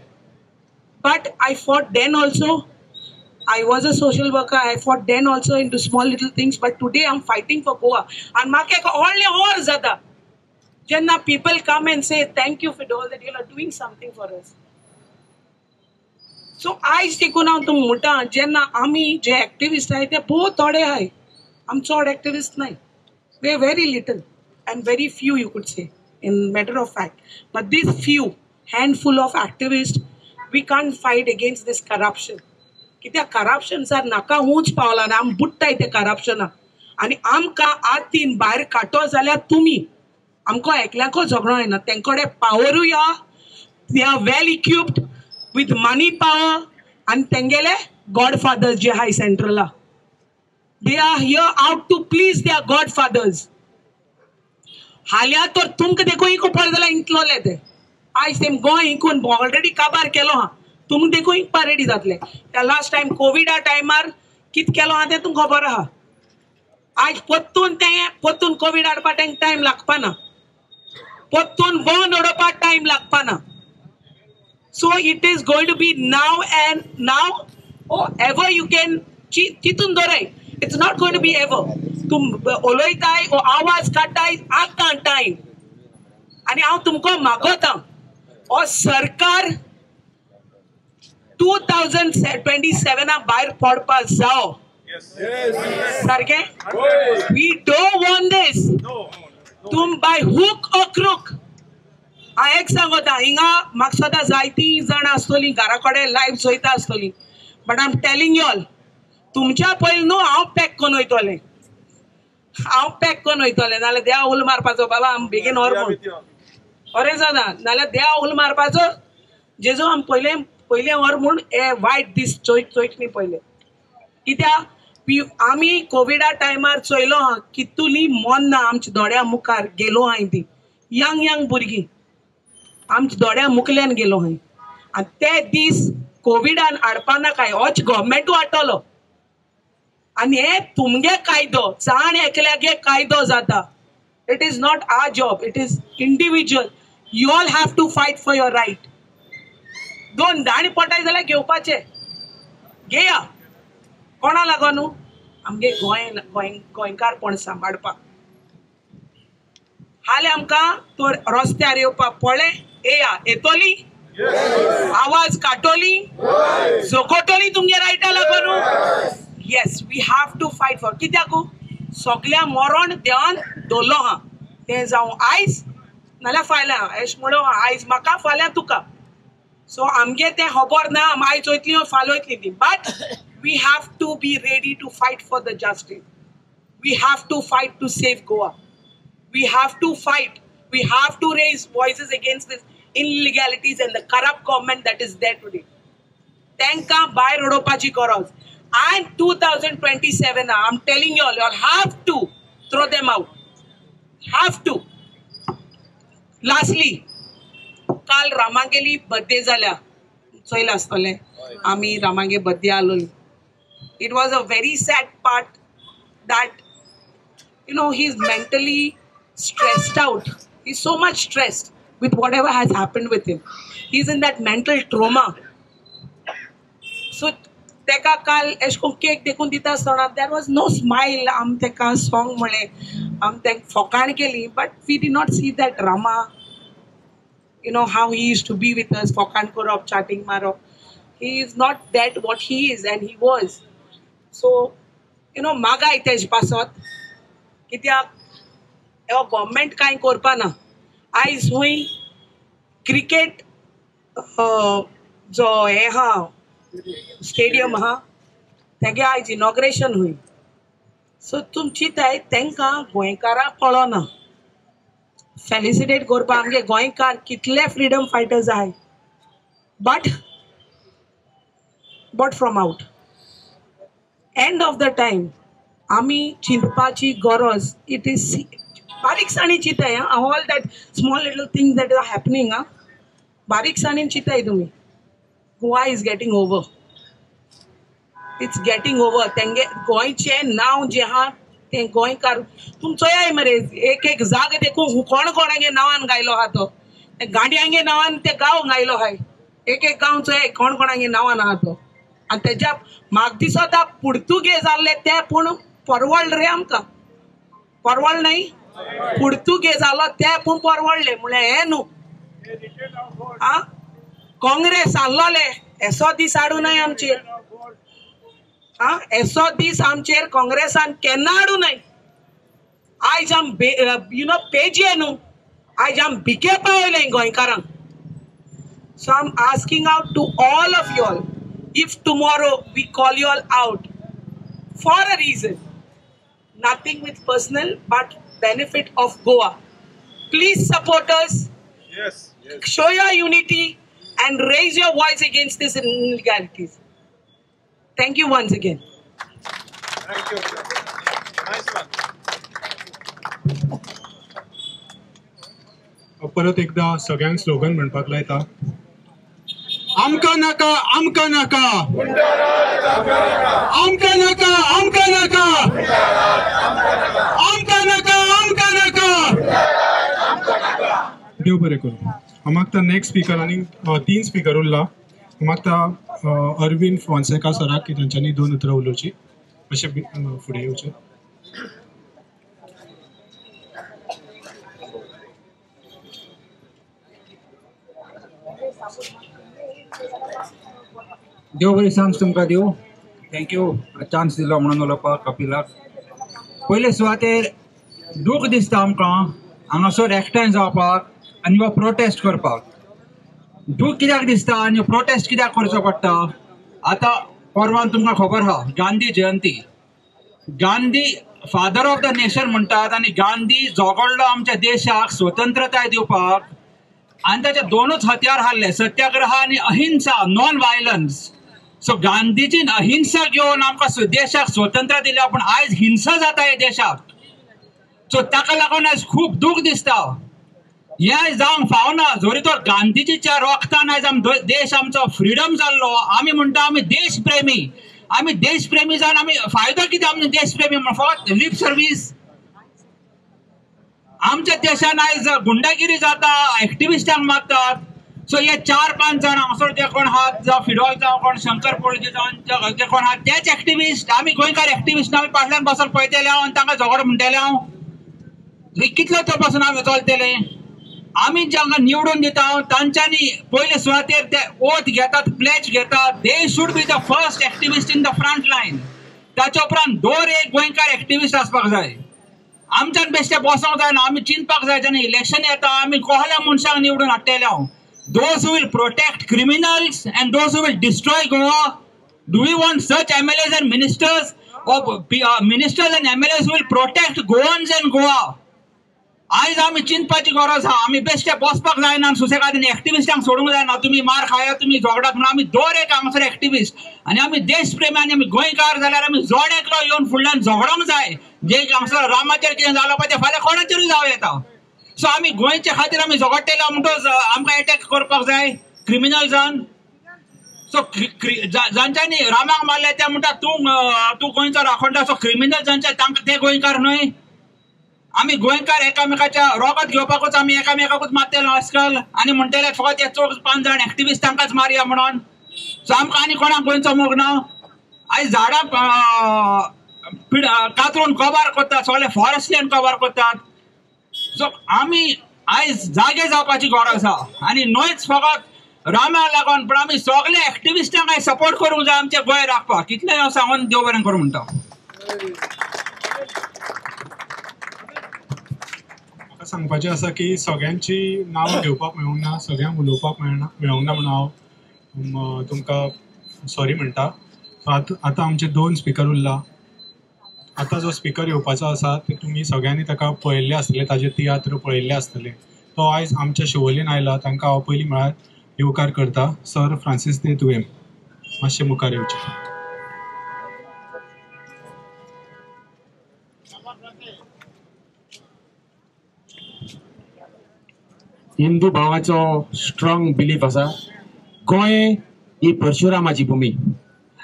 But I fought then also. I was a social worker. I fought then also into small little things. But today I'm fighting for Goa. And म्हाका व्हडलें और जाता जेन्ना people come and say thank you for all that you are doing something for us. So आयज देखून हांव तुमकां म्हणटा जेन्ना आमी जे एक्टिविस्ट आहाय ते भोव थोडे आहाय. आमी चड एक्टिविस्ट नाय. We are very little and very few, you could say, in matter of fact. But these few handful of activists, we can't fight against this corruption. कित्याक करप्शन सर नाका उंच पावला आनी आमी बुडटाय ते करप्शनाक. आनी आमकां आतीन भायर काडटो जाल्यार तुमी. आमकां एकल्याको झगडो येना. तेंकोडे पावरूय आहा. They are well equipped with money power and तेंगेले godfathers जे आहाय सेंट्रला. They are here out to please their godfathers. हाल्या तर तुमकां देखून इको पड जाल्यार इंतलोले ते. आयज तेम गोंय इंकून ऑलरेडी काबार केलो आहा. तुमकां देखून इंकपा रेडी जातले. त्या लास्ट टायम कोविडा टायमार कित केलो आहा तें तुमकां खबर आहा. आयज पत्तून कोविड हाडपाक तेंक टायम लागपा ना. पत्तून बंद उडोवपाक टायम लागपा ना. So it is going to be now and now or ever you can चितून दवराय. It's not going to be ever. तुम उलयताय ओ आवाज काडटाय आतां टायम. आनी हांव तुमकां मागोतां हो सरकार 2027 भायर पडपा जावो. सारकें? We don't want this. तुम by hook or crook. हांव एक सांगता हिंगा म्हाका सदां जायती जाण आसतलीं घरा कडेन लायव्ह चोयता आसतलीं. But I am telling you all तुमच्या पयलीं न्हू हांव पॅक करून वयतलें. हांव पॅक करून वयतलें नाल्यार देवा उलो मारपाचो बाबा आमी बेगीन व्हर म्हूण. बरें जाता नाल्यार देवा उलो मारपाचो जेजो आमी पयलें व्हर म्हूण हे वायट दीस चोयत न्ही पयलें. कित्याक आमी कोविडा टायमार चोयलो आहा कितुली मोन्ना आमच्या दोळ्या मुखार गेलो हांवें ती यंग भुरगीं आमच्या दोळ्या मुखल्यान गेलो हांवें. आनी ते दीस कोविडान हाडपा नाकाय होच गव्हर्मेंटू हाडटलो. आनी हे तुमगे कायदो जाण एकल्यागे कायदो जाता. It is not our job. It is individual. You all have to fight for your right. दोन दाणी पटाय जाल्यार घेवपाचे. घेया. कोणा लागून न्हू आमगे गोंयकारपण सांबाळपाक. हाले आमकां तो रस्त्यार येवपाक पळय येतोली आवाज काडटोली जोकोटोली तुमगे रायटा लागून yes we have to fight for कित्याक सगळ्या मरण देवान दवरलो हा तें जावं आयज नाल्यार फाल्यां एश म्हणून आयज म्हाका फाल्यां तुका सो आमगे तें खबर ना आयज वयतली फाल्यां वयतली ती but we have to be ready to fight for the justice we have to fight to save Goa we have to fight we have to raise voices against this illegalities and the corrupt government that is there today. Tanka भायर उडोवपाची गरज. And 2027, I'm telling you all have to throw them out. Have to. Lastly, काल रामांगेली birthday जाल्या. चोयला आसतले. आमी रामांगे birthday आलोली. It was a very sad part that he's mentally stressed out. He's so much stressed with whatever has happened with him. He's in that mental trauma. So, teka kal eshko cake dekun dita asतना there was no smile. Am teka song mole am tek fokan keli, but we did not see that drama. How he used to be with us, fokan korop, chatting maro. He is not that what he is and he was. So, maga itej pasot. Kitya government kain korpa na. आयज हुई cricket जो हे हा stadium हा तेगे आयज inauguration हुई so तुम चिंताय तेंका गोंयकारां कळना फेलिसिटेट करपा आमगे गोंयकार कितले फ्रीडम फायटर्स आहाय but from out end of the time आमी चिंतपाची गरज इट इज बारीकसाणी चिंताय all that small little things that are happening बारीकसाणीन चिंताय तुमी Goa is getting over it's getting over तेंगे गोंयचे नांव जे आहा ते गोंयकार तुम चोयाय मरे एक एक जाग देखून कोण कोणागे नांवान गायलो आहा तो गाडयांगे नांवान ते गांव गायलो आहाय एक एक गांव चोयाय कोण कोणागे नांवान आहा तो आनी तेज्या म्हाका दिसता पुर्तुगेज जाल्ले ते पूण परवडले रे आमकां परवड नाही पुर्तुगेज जालो ते पूण परवडले म्हळ्यार हे न्हू काँग्रेस आल्लोले एसो दीस हाडू नये आमचेर एसो दीस आमचेर काँग्रेसान केन्ना हाडू नये आयज आम पेजे न्हू आयज आम भिके पावयले गोंयकारांक so I am asking out to all of you all if tomorrow we call you all out for a reason nothing with personal but benefit of Goa. Please support us. Yes. Show your unity and raise your voice against this illegalities. Thank you once again. Thank you. Nice one. परत एकदा सगळ्यांक slogan म्हणपाक लायता आमका नाका आमका नाका आमका नाका आमका नाका आमका नाका आमका नाका देव बरें करूं म्हाका नेक्स्ट स्पीकर आनी 3 स्पीकर उरला म्हाका अरविंद फॉन्सेका सराक की तांच्यांनी 2 उतरां उलोवची अशें फुडें येवचें देव बरी सांज तुमकां दिवं थँक्यू चान्स दिलो म्हणून उलोवपाक कपिलाक पयले सुवातेर दूख दिसता आमकां हांगासर एकठांय जावपाक आनी हो प्रोटेस्ट करपाक दूख कित्याक दिसता आनी प्रोटेस्ट कित्याक करचो पडटा आतां परवान तुमकां खबर आहा Gandhi Jayanti Gandhi father of the nation म्हणटात आनी गांधी झगडलो आमच्या देशाक स्वतंत्रताय दिवपाक आनी ताचे 2च हत्यार हाडले सत्याग्रह आनी अहिंसा नॉन वायलन्स सो गांधीजीन अहिंसा घेवन आमकां देशाक स्वतंत्र दिल्या पूण आयज हिंसा जाता ह्या देशाक सो ताका लागून आयज खूब दूख दिसता हें जावंक फावना जरी तर गांधीजीच्या रोगतान आयज देश आमचो फ्रिडम जाल्लो आमी म्हणटा आमी देश प्रेमी जावन आमी फायदो कितें आमी देश प्रेमी म्हण फकत लिप सर्वीस आमच्या देशान आयज गुंडागिरी जाता एक्टिविस्टांक मारतात सो हे 4-5 जाण हांगासर जे कोण आहात जावं फिडोल जावं कोण शंकर पोळजे जावं जे कोण आहात तेच एक्टिविस्ट आमी गोंयकार एक्टिविस्ट आमी फाटल्यान बसून पळयतले हांव आनी तांकां झगड म्हणटले हांव कितलो तपासून आम्ही चलतले? आम्ही ज्यांना निवडून दिता तांच्यांनी पयले सुवातेर ते ओथ घेतात, प्लेज घेतात. They should be the first activist in the front line. ताच्या उपरांत दर एक गोंयकार एक्टिविस्ट आसपाक जाय. आमच्यान बेश्टे बसोंक जायना. आमी चिंतपाक जाय जेन्ना इलेक्शन येता आमी कसल्या मनशाक निवडून हाडटले. Those who will protect criminals and those who will destroy Goa. Do we want such MLAs and ministers, or ministers and MLAs who will protect Goans and Goa? आयज आमी चिंतपाची गरज आहा. आमी बेश्टे बसपाक जायना, सुसेगादीन एक्टिविस्टांक सोडूंक जायना. तुमी मार खाया, तुमी झगडात म्हणून. आमी दर एक हांगासर एक्टिविस्ट आनी आमी देशप्रेमी आनी आमी गोंयकार जाल्यार आमी जोड एकलो येवन फुडल्यान झगडोंक जाय. जे हांगासर रामाचेर कितें जालो पळय तें फाल्यां कोणाचेरूय जावं येता. सो आमी गोंयचे खातीर आमी झगडटले म्हणटच आमकां अटॅक करपाक जाय क्रिमिनल्सान. सो जांच्यांनी रामाक मारले ते म्हणटा तूं गोंयचो राखणदार. सो क्रिमिनल जांचे तांकां ते गोंयकार न्हय. आमी गोंयकार एकामेकाच्या रोगात घेवपाकूच आमी एकामेकाकूच मारतले आजकाल आनी म्हणटले फकत हे 4-5 जाण एक्टिविस्ट तांकांच मारया म्हणून. सो आमकां आनी कोणाक गोंयचो मोग ना. आयज झाडां कातरून कवर करतात, सगळे फॉरेस्ट लँड कवर करतात. सो आमी आयज जागे जावपाची गरज आहा आनी न्हयच फकत रामाक लागून पण आमी सगळे एक्टिविस्टांक आयज सपोर्ट करूंक जाय आमचे गोंय राखपाक. कितलें हांव सांगून देव बरें करूं म्हणटा. सांगपाचें आसा की सगळ्यांची नांवां घेवपाक मेळूंक ना, सगळ्यांक उलोवपाक मेळूंक ना म्हणून हांव तुमकां सॉरी म्हणटा. आतां आमचे 2 स्पिकर उरला. आतां जो स्पिकर येवपाचो आसा ते तुमी सगळ्यांनी ताका पळयल्ले आसतले, ताजे तियात्र पळयल्ले आसतले. तो आयज आमच्या शिवोलेन आयला. तांकां हांव पयलीं म्हळ्यार येवकार करता. सर फ्रांसीस दे तुवें मातशें मुखार येवचें. हिंदू भावाचो स्ट्रॉंग बिलीफ आसा. गोंय ही परशुरामाची भूमी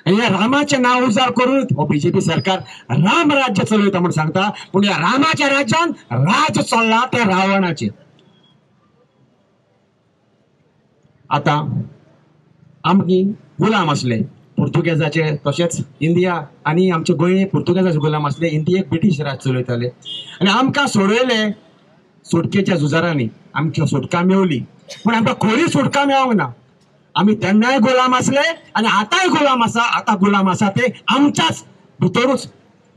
आनी ह्या रामाचें नांव उजार करून हो बीजेपी सरकार राम राज्य चलयता म्हूण सांगता. पूण ह्या रामाच्या राज्यान राज चल्ला ते रावणाचेर. आतां आमची गुलाम आसले पुर्तुगेजाचे, तशेंच इंडिया आनी आमचे गोंय पुर्तुगेजाचे गुलाम आसले. इंडियेक ब्रिटीश राज चलयताले आनी आमकां सोडयले सुटकेच्या झुजारांनी. आमची सुटका मेवली पूण आमकां खरी सुटका मेळोंक ना. आमी तेन्नाय गुलाम आसले आनी आतांय गुलाम आसा. आतां गुलाम आसा ते आमच्याच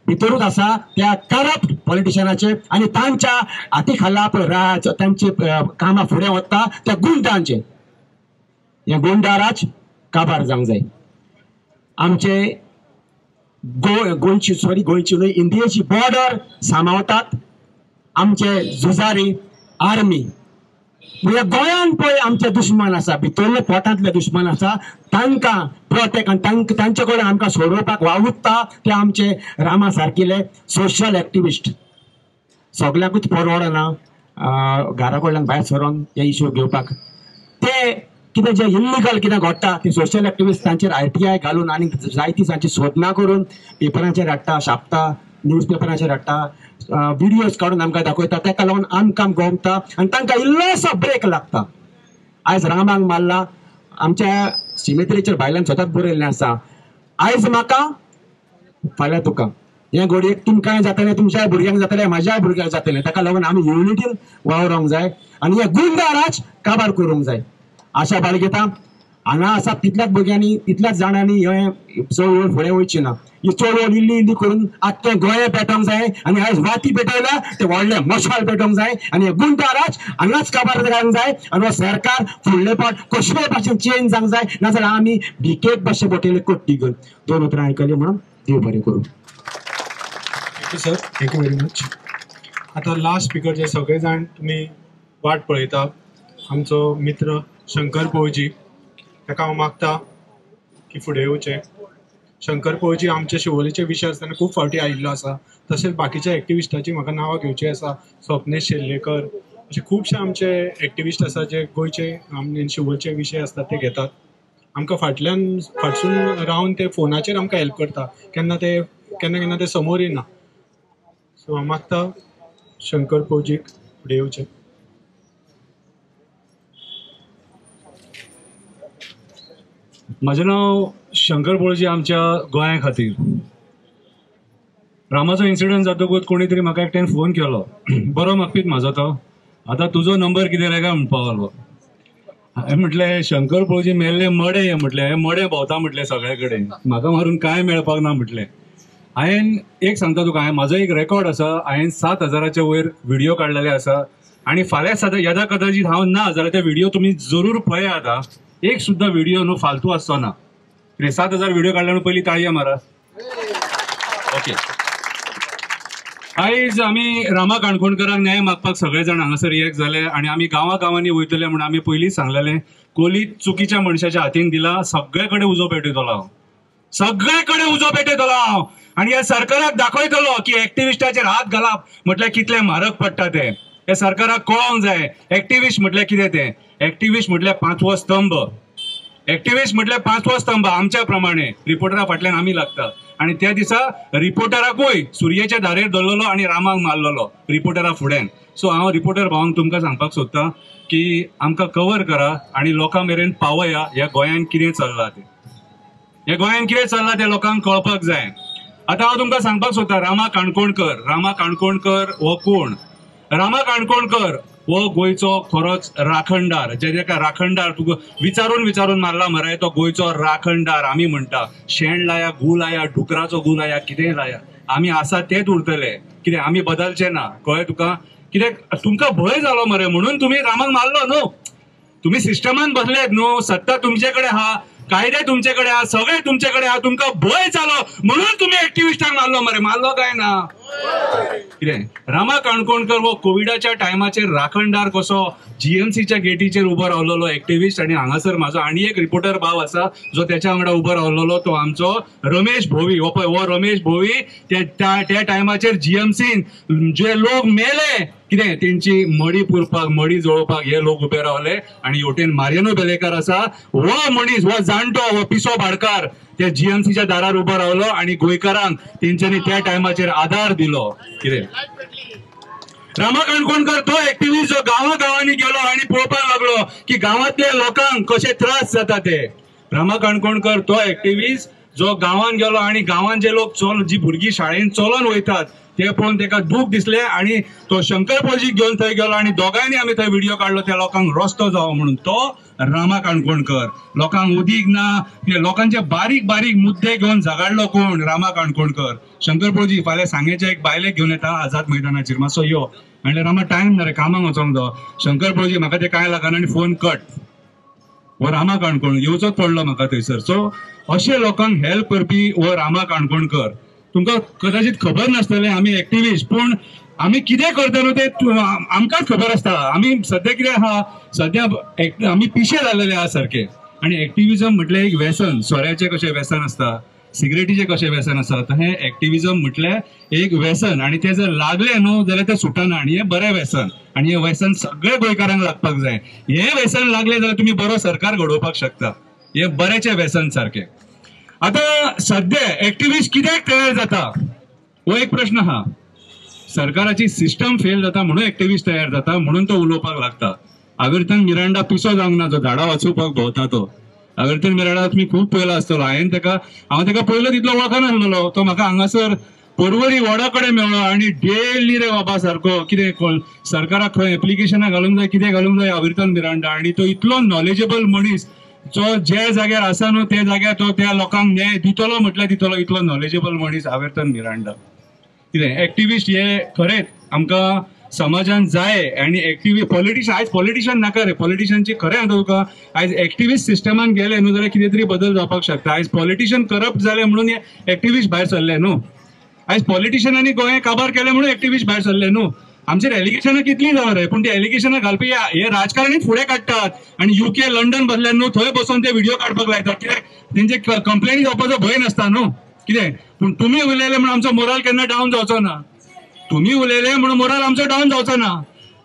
भितरूच आसा त्या करप्ट पॉलिटिशियनाचे आनी तांच्या हाती खाला पळय राज, तांची कामां फुडें वता त्या गुंडांचे. हे गुंडा राज काबार जावंक जाय. आमचे गोंयची न्हय इंडियेची बॉर्डर सांबाळटात आमचे झुजारी आर्मी. म्हणजे गोंयान पळय आमचे दुश्मन आसा, भितरले पोटांतले दुश्मन आसा, तांकां प्रोटेक्ट आनी तांचे कडेन आमकां सोडोवपाक वावुरता ते आमचे रामा सारकिले सोशल एक्टिविस्ट. सगळ्यांकूच परवडना घरा कडल्यान भायर सरोन हे इश्यू घेवपाक. ते कितें जे इल्लिगल कितें घडटा ते सोशल एक्टिविस्ट तांचेर ITI घालून आनी जायती तांची सोदना करून पेपरांचेर हाडटा, छापता, न्यूज पेपरांचेर हाडटा, व्हिडियोज काडून आमकां दाखयता. ताका लागून आमकां गमता आनी तांकां इल्लोसो ब्रेक लागता. आयज रामाक मारला. आमच्या सिमेत्रेचेर भायल्यान सतत बरयल्लें आसा आयज म्हाका फाल्यां तुका. हे घडयेक तुमकांय जातलें, तुमच्याय भुरग्यांक जातलें, म्हाज्याय भुरग्यांक जातलें. ताका लागून आमी युनिटीन वावरोंक जाय आनी हे गुंडा राज काबार करूंक जाय. आशा बाळगेता हांगा आसा तितल्याच भुरग्यांनी, तितल्याच जाणांनी हे चळवळ फुडें वयची ना. ही चळवळ इल्ली करून आख्खें गोंय पेटोवंक जाय आनी आयज वाती पेटयल्या ते व्हडले मशाल पेटोवंक जाय आनी हे गुंडा राज हांगाच काबार जावंक जाय आनी हो सरकार फुडले फावट कसलेय भाशेन चेंज जावंक जाय. नाजाल्यार आमी भिकेक भाशे बोटयले कट्टी घेवन. 2 उतरां आयकली म्हणून देव बरें करूं. Thank you sir, thank you very much. आतां लास्ट स्पिकर जे सगळे जाण तुमी वाट पळयता आमचो मित्र शंकर पळजी. ताका हांव मागता की फुडें येवचें. शंकर पळजी आमच्या शिवोलेचे विशय आसतना खूब फावटी आयिल्लो आसा. तशेंच बाकीच्या एक्टिविस्टांची म्हाका नांवां घेवची आसा. स्वप्नेश शेल्लेकर अशे खुबशे आमचे एक्टिविस्ट आसा जे गोंयचे आमचे शिवोलेचे विशय आसतात ते घेतात. आमकां फाटसून रावन ते फोनाचेर आमकां हेल्प करता. केन्ना केन्ना ते समोर येना. सो हांव मागता शंकर पळजीक फुडें येवचें. म्हजें नांव शंकर पळजी. आमच्या गोंया खातीर रामाचो इन्सिडंट जातकूच कोणी तरी म्हाका एकट्यान फोन केलो, बरो मागपीत म्हाजो तो, आतां तुजो नंबर कितें रे काय म्हणपा लागलो. हांवें म्हटलें शंकर पळोवची मेल्ले मडे हे म्हटलें, हे मडे भोंवता म्हटलें सगळे कडेन, म्हाका मारून कांय मेळपाक ना म्हटलें. हांवें एक सांगता तुका, म्हाजो एक रेकॉर्ड आसा, हांवें 7,000च्या वयर व्हिडिओ काडलेले आसा आनी फाल्यां सादा येदा कदाचित हांव ना जाल्यार ते व्हिडिओ तुमी जरूर पळयात. एक सुद्दां व्हिडिओ न्हू फालतू आसचो ना. 7,000 व्हिडिओ काडल्या पयलीं ताळयो मारा. ओके, आयज आमी रामा काणकोणकरांक न्याय मागपाक सगळे जाण हांगासर एक जाले आनी आमी गांवांनी वयतले म्हणून आमी पयलींच सांगलेलें, कोलीत चुकीच्या मनशाच्या हातीन दिला, सगळे कडेन उजो पेटयतलो हांव, सगळे कडेन उजो पेटयतलो हांव. आनी ह्या सरकाराक दाखयतलो की एक्टिविस्टाचेर हात घालप म्हटल्यार कितले म्हारग पडटा ते. हे सरकाराक कळोंक जाय एक्टिविस्ट म्हटल्यार कितें ते. एक्टिविस्ट म्हटल्यार 5वो स्तंभ. एक्टिविस्ट म्हटल्यार 5वो स्तंभ. आमच्या प्रमाणे रिपोर्टरा फाटल्यान आमी लागता आनी त्या दिसा रिपोर्टराकूय सुर्येच्या धारेर दवरलेलो आनी रामाक मारलेलो रिपोर्टरा फुड्यान. सो हांव रिपोर्टर भावांक तुमकां सांगपाक सोदतां की आमकां कवर करा आनी लोकां मेरेन पावया ह्या गोंयान कितें चल्लां तें. ह्या गोंयान कितें चल्लां तें लोकांक कळपाक जाय. आतां हांव तुमकां सांगपाक सोदतां, रामा काणकोणकर. रामा काणकोणकर हो कोण? रामा काणकोणकर हो गोंयचो खरोच राखणदार. जेका राखणदार तुका विचारून मारला मरे, तो गोंयचो राखणदार आमी म्हणटा. शेण लाया, गू लाया, डुकराचो गू लाया, कितेंय लाया, आमी आसा तेच उरतले. कितें आमी बदलचे ना, कळ्ळें तुका? कित्याक तुमकां भंय जालो मरे म्हणून तुमी रामाक मारलो न्हू. तुमी सिस्टमान बसलेत न्हू, सत्ता तुमचे कडेन आहा, कायदे तुमचे कडेन आहा, सगळे तुमचे कडेन आहा, तुमकां भंय जालो म्हणून तुमी एक्टिविस्टांक मारलो मरे. मारलो काय ना? कितें रामा काणकोणकर हो कोविडाच्या टायमाचेर राखणदार कसो जीएमसीच्या गेटीचेर उबो रावलेलो एक्टिविस्ट. आनी हांगासर म्हाजो आनी एक रिपोर्टर भाव आसा जो त्याच्या वांगडा उबो रावलेलो, तो आमचो रमेश भोवी. हो पळय, हो रमेश भोवी त्या टायमाचेर जीएमसीन जे लोक मेले, कितें तेंची मडी पुरपाक, मडी जोडपाक हे लोक उबे रावले. आनी हेवटेन मारियानो बेलेकार आसा, हो मनीस, हो जाणटो, हो पिसो भाडकार त्या जीएमसीच्या दारार उबो रावलो आनी गोंयकारांक तेंच्यांनी त्या टायमाचेर आधार दिलो. कितें रामा काणकोणकर तो एक्टिविस्ट जो गांवांनी गेलो आनी पळोवपाक लागलो की गांवांतल्या लोकांक कशे त्रास जाता ते. रामा काणकोणकर तो एक्टिविस्ट जो गांवांत गेलो आनी गांवांत जे लोक जी भुरगीं शाळेन चलोन वयतात ते पळोवन ताका दूख दिसलें आनी तो शंकर पळजीक घेवन थंय गेलो आनी दोगांयनी आमी थंय व्हिडिओ काडलो त्या लोकांक रस्तो जावो म्हणून. तो रामा काणकोणकर. लोकांक उदीक ना, लोकांचे बारीक बारीक मुद्दे घेवन झगडलो कोण? रामा काणकोणकर. शंकर पळजी फाल्यां सांगेच्या एक बायलेक घेवन येता आझाद मैदानाचेर, मातसो यो. म्हणल्यार रामा टायम ना रे, कामाक वचोंक जाय. शंकर पळजी म्हाका ते कांय लागना आनी फोन कट. हो रामा काणकोण येवचोच पडलो म्हाका थंयसर. सो अशे लोकांक हेल्प करपी हो रामा काणकोणकर. तुमकां कदाचित खबर नासतलें आमी एक्टिविस्ट, पूण आमी कितें करता न्हू ते आमकांच खबर आसता. आमी सद्या कितें आहा, सद्या आमी पिशे जाल्लेले आहा सारके. आनी एक्टिविजम म्हटल्यार एक व्यसन. सोऱ्याचें कशें व्यसन आसता, सिगरेटीचें कशें व्यसन आसा, तहें एक्टिविजम म्हटल्यार एक व्यसन. आनी तें जर लागलें न्हू जाल्यार तें सुटना. आनी हें बरें व्यसन आनी हें व्यसन सगळ्या गोंयकारांक लागपाक जाय. हें व्यसन लागलें जाल्यार तुमी बरो सरकार घडोवपाक शकता. हें बरेंचें व्यसन सारकें. आतां सद्या एक्टिविस्ट कित्याक तयार जाता हो एक प्रश्न आहा. सरकाराची सिस्टम फेल जाता म्हणून एक्टिविस्ट तयार जाता, म्हणून तो उलोवपाक लागता. आगर्तन मिरांडा पिसो जावंक ना, जो झाडां वाचोवपाक भोंवता तो. आगर्तन मिरांडा तुमी खूब पयलो आसतलो. हांव ताका पयलो तितलो वळखनासलो. तो म्हाका हांगासर पर्वरी वडा कडेन मेळ्ळो आनी डेली रे बाबा सारको कितें सरकाराक खंय एप्लिकेशनां घालूंक जाय, कितें घालूंक जाय, आगर्तन मिरांडा. आनी तो इतलो नॉलेजेबल मनीस, जो ज्या जाग्यार आसा न्हू त्या जाग्यार तो त्या लोकांक न्याय दितलो म्हटल्यार दितलो. इतलो नॉलेजेबल मनीस आगर्तन मिरांडा. कितें एक्टिविस्ट हे खरेंच आमकां समाजान जाय. आनी एक्टिविस्ट पॉलिटिशियन, आयज पॉलिटिशियन नाका रे. पॉलिटिशियनची खरें सांगता तुका, आयज एक्टिविस्ट सिस्टमान गेले न्हू जाल्यार कितें तरी बदल जावपाक शकता. आयज पॉलिटिशियन करप्ट जाले म्हणून हे एक्टिविस्ट भायर सरले न्हू. आयज पॉलिटिशियनांनी गोंय काबार केले म्हणून एक्टिविस्ट भायर सरले न्हू. आमचेर एलिगेशनां कितलीं जावं रे, पूण ती एलिगेशनां घालपी हे राजकारणी फुडें काडटात. आनी UK लंडन बसल्यान न्हू थंय बसून ते व्हिडिओ काडपाक लायतात. कित्याक तेंचे कंप्लेनी जावपाचो भंय नासता न्हू. कितें पूण तुमी उलयले म्हणून आमचो मोरल केन्ना डावन जावचो ना. तुमी उलयले म्हणून मोरल आमचो डावन जावचो ना.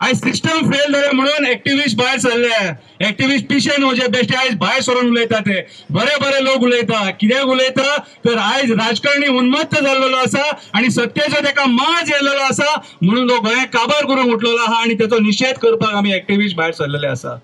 आयज सिस्टम फेल जाले म्हणून एक्टिविस्ट भायर सरले. एक्टिविस्ट पिशे न्हू जे बेश्टे आयज भायर सरून उलयता ते. बरे बरे लोक उलयता. कित्याक उलयता तर आयज राजकारणी उन्मत्त जाल्लो आसा आनी सत्तेचो ताका माज येयल्लो आसा म्हणून तो गोंय काबार करूंक उठलेलो आहा आनी तेचो निशेध करपाक आमी एक्टिविस्ट भायर सरलेले आसा.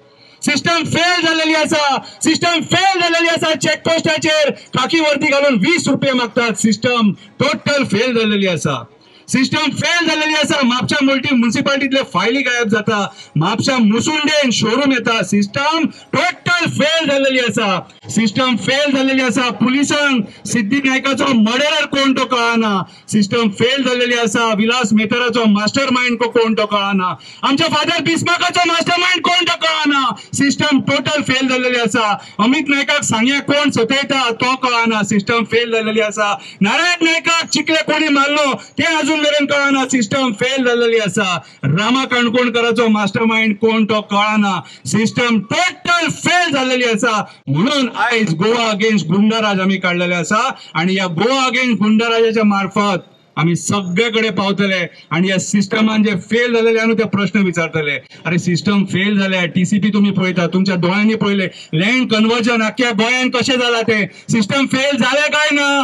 सिस्टम फेल झालेली असा, सिस्टम फेल झालेली असा. चेकपोस्टाचेर खाकी वर्दी घालून 20 रुपये मागतात. सिस्टम टोटल फेल झालेली असा. सिस्टम फेल झालेली असा. म्हापशा म्युनिसिपालिटीतले फायली गायब जाता. म्हापशा मुसुंडेन शोरूम येता. सिस्टम टोटल फेल झालेली असा. सिस्टम फेल झालेली असा. पुलिसांक सिद्दीक नायकाचो मर्डरर कोण तो कळना. सिस्टम फेल झालेली असा. विलास मेहताराचो मास्टर माइंड कोण तो कळना. आमच्या फादर बिस्माकाचो मास्टर माइंड कोण तो कळना. सिस्टम टोटल फेल झालेली असा. अमित नायकाक सांग्या कोण सतयता तो कळना. सिस्टम फेल झालेली असा. नारायण नायकाक चिकले कोणी मारलो ते अजून मेरेन कळना. सिस्टम फेल झालेली असा. रामा काणकोणकराचो मास्टर माइंड कोण तो कळना. सिस्टम टोटल फेल झालेली असा. म्हणून आयज गोवा अगेन्स्ट गुंडाराज आम्ही काढलेले असा आणि या गोवा अगेन्स्ट गुंडाराजाच्या मार्फत आम्ही सगळ्याकडे पावतले आणि या सिस्टमान जे फेल झालेले आहे ते प्रश्न विचारतले. अरे सिस्टम फेल झाले. टीसीपी तुम्ही पळयता, तुमच्या दोळ्यांनी पळयले. लँड कन्वर्जन अख्ख्या गोंयान कशें जाला ते. सिस्टम फेल झाले काय ना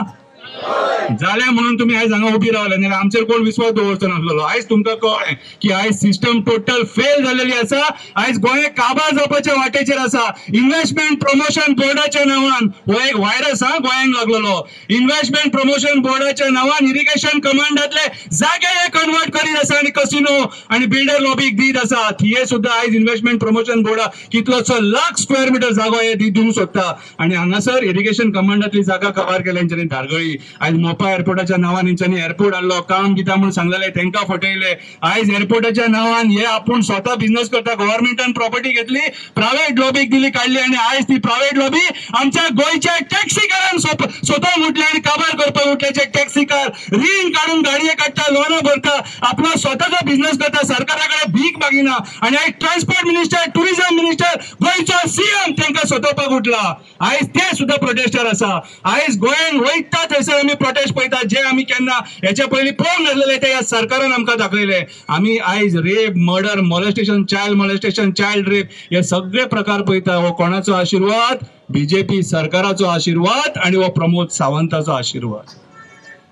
झाल्या म्हणून तुम्ही आयज हांगा उभी रावले. नाही आमचेर कोण विश्वास दवरचो नासलो. आयज तुमकां कळ्ळें की आयज सिस्टम टोटल फेल झालेली असा. आयज गोंय काबार जावपाच्या वाटेचेर असा. इन्व्हेस्टमेंट प्रमोशन बोर्डाच्या नांवान हो एक व्हायरस गोंयांक लागलेलो. इन्व्हेस्टमेंट प्रमोशन बोर्डाच्या नांवान इरिगेशन कमांडातले जागे हे कन्वर्ट करीत असा आणि कसिनो आणि बिल्डर लॉबीक दीत असा. थिये सुद्धा आयज इन्व्हेस्टमेंट प्रमोशन बोर्डा कितलोसो लाख स्क्वेअर मिटर जागो हे दिवंक सोदता आणि हांगासर इरिगेशन कमांडातली जागा कव्हर केल्यांच्यानी धारगळी. आयज मोपा एअरपोर्टाच्या नांवान हेंच्यांनी एअरपोर्ट हाडलो. काम दिता म्हणून सांगलेले तेंका फटयले. आयज एअरपोर्टाच्या नांवान हे आपूण स्वता बिझनेस करता. गव्हर्नमेंटान प्रॉपर्टी घेतली, प्रायव्हेट लॉबीक दिली काढली आणि आयज ती प्रायव्हेट लॉबी आमच्या गोंयच्या टॅक्सीकारांक स्वतः उठले आणि काबार करपाक उठल्याचे. टॅक्सीकार रीण काढून गाडये काडटा, लोनां भरता, आपलो स्वताचो बिझनेस करता, सरकाराकडे भीक मागिना आणि आयज ट्रान्सपोर्ट मिनिस्टर, टुरिझम मिनिस्टर, गोंयचो सीएम तेंका सोदपाक उठला. आयज ते सुद्धा प्रोटेस्टर असा. आयज गोंयान वयता थंयसर आम्ही प्रोटेस्ट पळयता जे आम्ही केन्ना हेच्या पयलीं पळोवंक नासलेले ते ह्या सरकारान आमकां दाखयले. आम्ही आयज rape, murder, molestation, child rape हे सगळे प्रकार पळयता. हो कोणाचो आशीर्वाद? बीजेपी सरकाराचो आशीर्वाद आणि हो प्रमोद सावंताचो आशीर्वाद.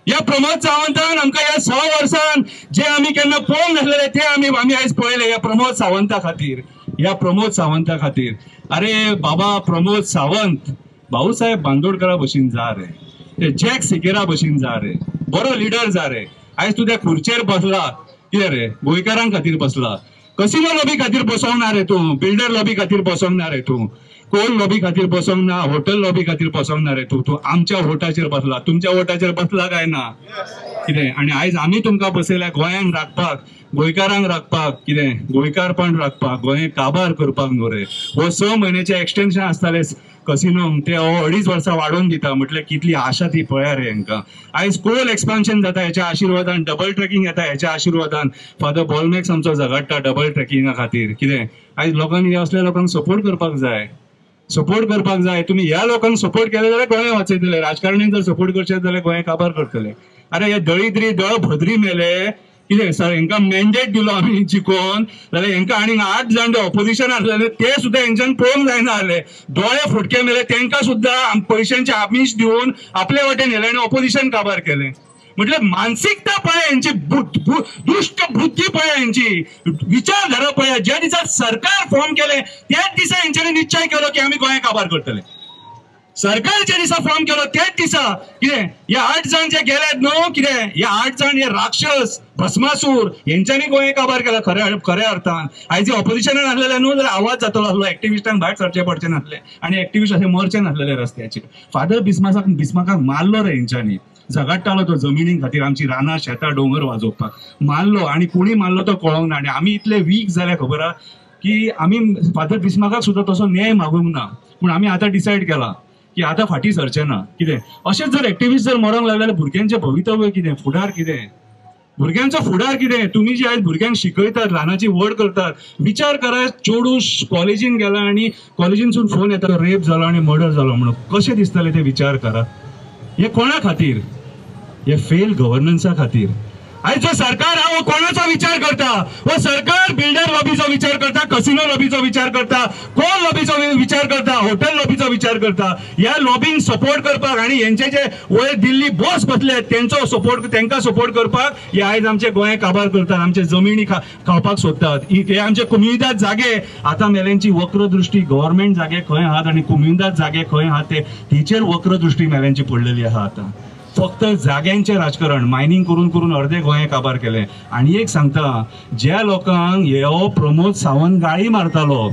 या प्रमोद सावंतान आमकां ह्या 6 वर्सान जे आम्ही केन्ना पळोवंक नासलेले ते आम्ही आयज पळयले. या प्रमोद सावंता खातीर, या प्रमोद सावंता खातीर. अरे बाबा प्रमोद सावंत भाऊसाहेब बांदोडकरा भशेन जा रे, ते जॅक सिकेरा भशेन जा रे, बरो लिडर जा रे. आयज तू त्या खुर्चेर बसला कितें रे? गोंयकारांक खातीर बसला. कसिनो लॉबी खातीर बसोंक ना रे तूं, बिल्डर लॉबी खातीर बसोंक ना रे तूं, कोल लॉबी खातीर बसोंक ना, हॉटेल लॉबी खातीर बसोंक ना रे तूं. तूं आमच्या वोटाचेर बसला. तुमच्या वोटाचेर बसला काय ना कितें? आणि आयज आमी तुमकां बसयल्या गोंयांक राखपाक, गोंयकारांक राखपाक, कितें गोंयकारपण राखपाक, गोंय काबार करपाक न्हू रे. हो 6 म्हयन्याचे एक्सटेन्शन आसताले कसिनोंक ते 2.5 वर्सां वाडोवन दिता. म्हटल्यार कितली आशा ती पळया रे हांकां. आयज कोल एक्सपान्शन जाता हेच्या आशिर्वादान, डबल ट्रॅकिंग येता हेच्या आशिर्वादान. फादर बॉलमॅक्स आमचो झगडटा डबल ट्रॅकिंगा खातीर. कितें आयज लोकांनी असल्या लोकांक सपोर्ट करपाक जाय, सपोर्ट करपाक जाय. तुम्ही ह्या लोकांक सपोर्ट केले जाल्यार गोंय वाचयतले. राजकारण्यांक जर सपोर्ट करचे जाल्यार गोंय काबार करतले. अरे हे दळिद्री भद्री मेले कितें सर? हांकां मॅन्डेट दिलो आमी जिखोवन जाल्यार हांकां आनीक 8 जाण ऑपोजिशन आसलेले ते सुद्धा हांच्यान पळोवंक जायना जाले. दोळे फुटके मेले तेंकां सुद्धा पयशांचे आमिश दिवन आपले वाटेन हेले आनी ऑपोजिशन काबार केले. म्हटल्यार मानसिकता पळय यांची, दुष्ट बुद्धी पळय यांची, विचारधारा पळय. ज्या दिसा सरकार फॉर्म केले त्याच दिसा यांच्यानी निश्चय केलो की आम्ही गोंय काबार करतले. सरकार ज्या दिसा फॉर्म केलो त्याच दिसा कितें या 8 जाण जे गेल्यात न्हू, कितें या 8 जाण हे राक्षस भस्मासूर यांच्यानी गोंय काबार केला खऱ्या अर्थान. आयज ऑपोजिशनान आसलेले न्हू जाल्यार आवाज जातलो आसलो. एक्टिविस्टांक भायर सरचे पडचे नासले आणि एक्टिविस्ट असे मरचे नासलेले रस्त्याचेर. फादर बिस्माकाक मारलो रे हेंच्यांनी. झगडटालो तो जमिनी खातीर, आमची रानां शेतां डोंगर वाजोवपाक मारलो आणि कोणी मारलो तो कळोंक ना. आणि आमी इतले वीक जाले खबर आहा की आमी फादर बिस्माकाक सुद्धा तसो न्याय मागूंक ना. पूण आमी आतां डिसायड केला की आता फाटी सरचे ना. कितें अशेंच जर एक्टिविस्ट जर मरोंक लागले जाल्यार भुरग्यांचें भवितव्य कितें, फुडार कितें, भुरग्यांचो फुडार कितें? तुम्ही जे आयज भुरग्यांक शिकयतात, ल्हानाची व्हड करतात, विचार करा चेडूं कॉलेजीन गेला आणि कॉलेजीनसून फोन येता रेप जालो आणि मर्डर जालो म्हणून. कशें दिसतले ते विचार करा. हे कोणा खातीर? हे फेल गव्हर्नन्सा खातीर. आयज जो सरकार हा कोणाचो विचार करता? हो सरकार बिल्डर लॉबीचो विचार करता, कसिनो लॉबीचो विचार करता, कोल लॉबीचो विचार करता, हॉटेल लॉबीचो विचार करता. ह्या लॉबींक सपोर्ट करपाक आनी हेंचे जे वयर दिल्ली बॉस बसले तेंचो सपोर्ट, तेंकां सपोर्ट करपाक हे आयज आमचे गोंय काबार करतात, आमचे जमिनी खावपाक सोदतात. हे आमचे कुमिदाद जागे आतां मेल्यांची वक्रदृष्टी गव्हर्मेंट जागे खंय आहात आनी कुमिदाद जागे खंय आहात तेचेर वक्रदृष्टी मेल्यांची पडलेली आहा. आतां फक्त जाग्यांचे राजकारण, मायनिंग करून करून अर्धे गोंय काबार केले. आनी एक सांगता, ज्या लोकांक हे प्रमोद सावंत गाळी मारतालो,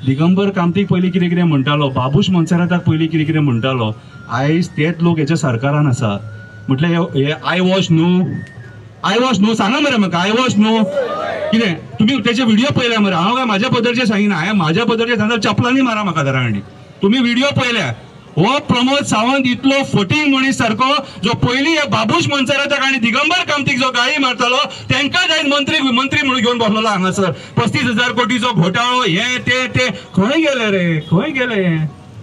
दिगंबर कामतीक पयलीं कितें कितें म्हणटालो, बाबूश मोन्सेराताक पयलीं कितें कितें म्हणटालो, आयज तेच लोक हेच्या सरकारान आसात. म्हटल्यार हे आय वॉश न्हू सांगा मरे म्हाका, आय वॉश न्हू कितें? तुमी तेचे व्हिडिओ पळयल्या मरे? हांव काय म्हाज्या पदरचे सांगिना, हांवें म्हाज्या पदरचे सांगता चपलांनी मारा म्हाका दरांडी. तुमी व्हिडिओ पळयल्या? हो प्रमोद सावंत इतलो फटींग मनीस सारको, जो पयलीं बाबूश मोन्सेराताक आनी दिगंबर कामतीक जो गाळी मारतालो तेंकां आयज मंत्री म्हणून घेवन बसलेलो हांगासर. 35,000 कोटीचो घोटाळो, हे ते खंय गेले रे, खंय गेले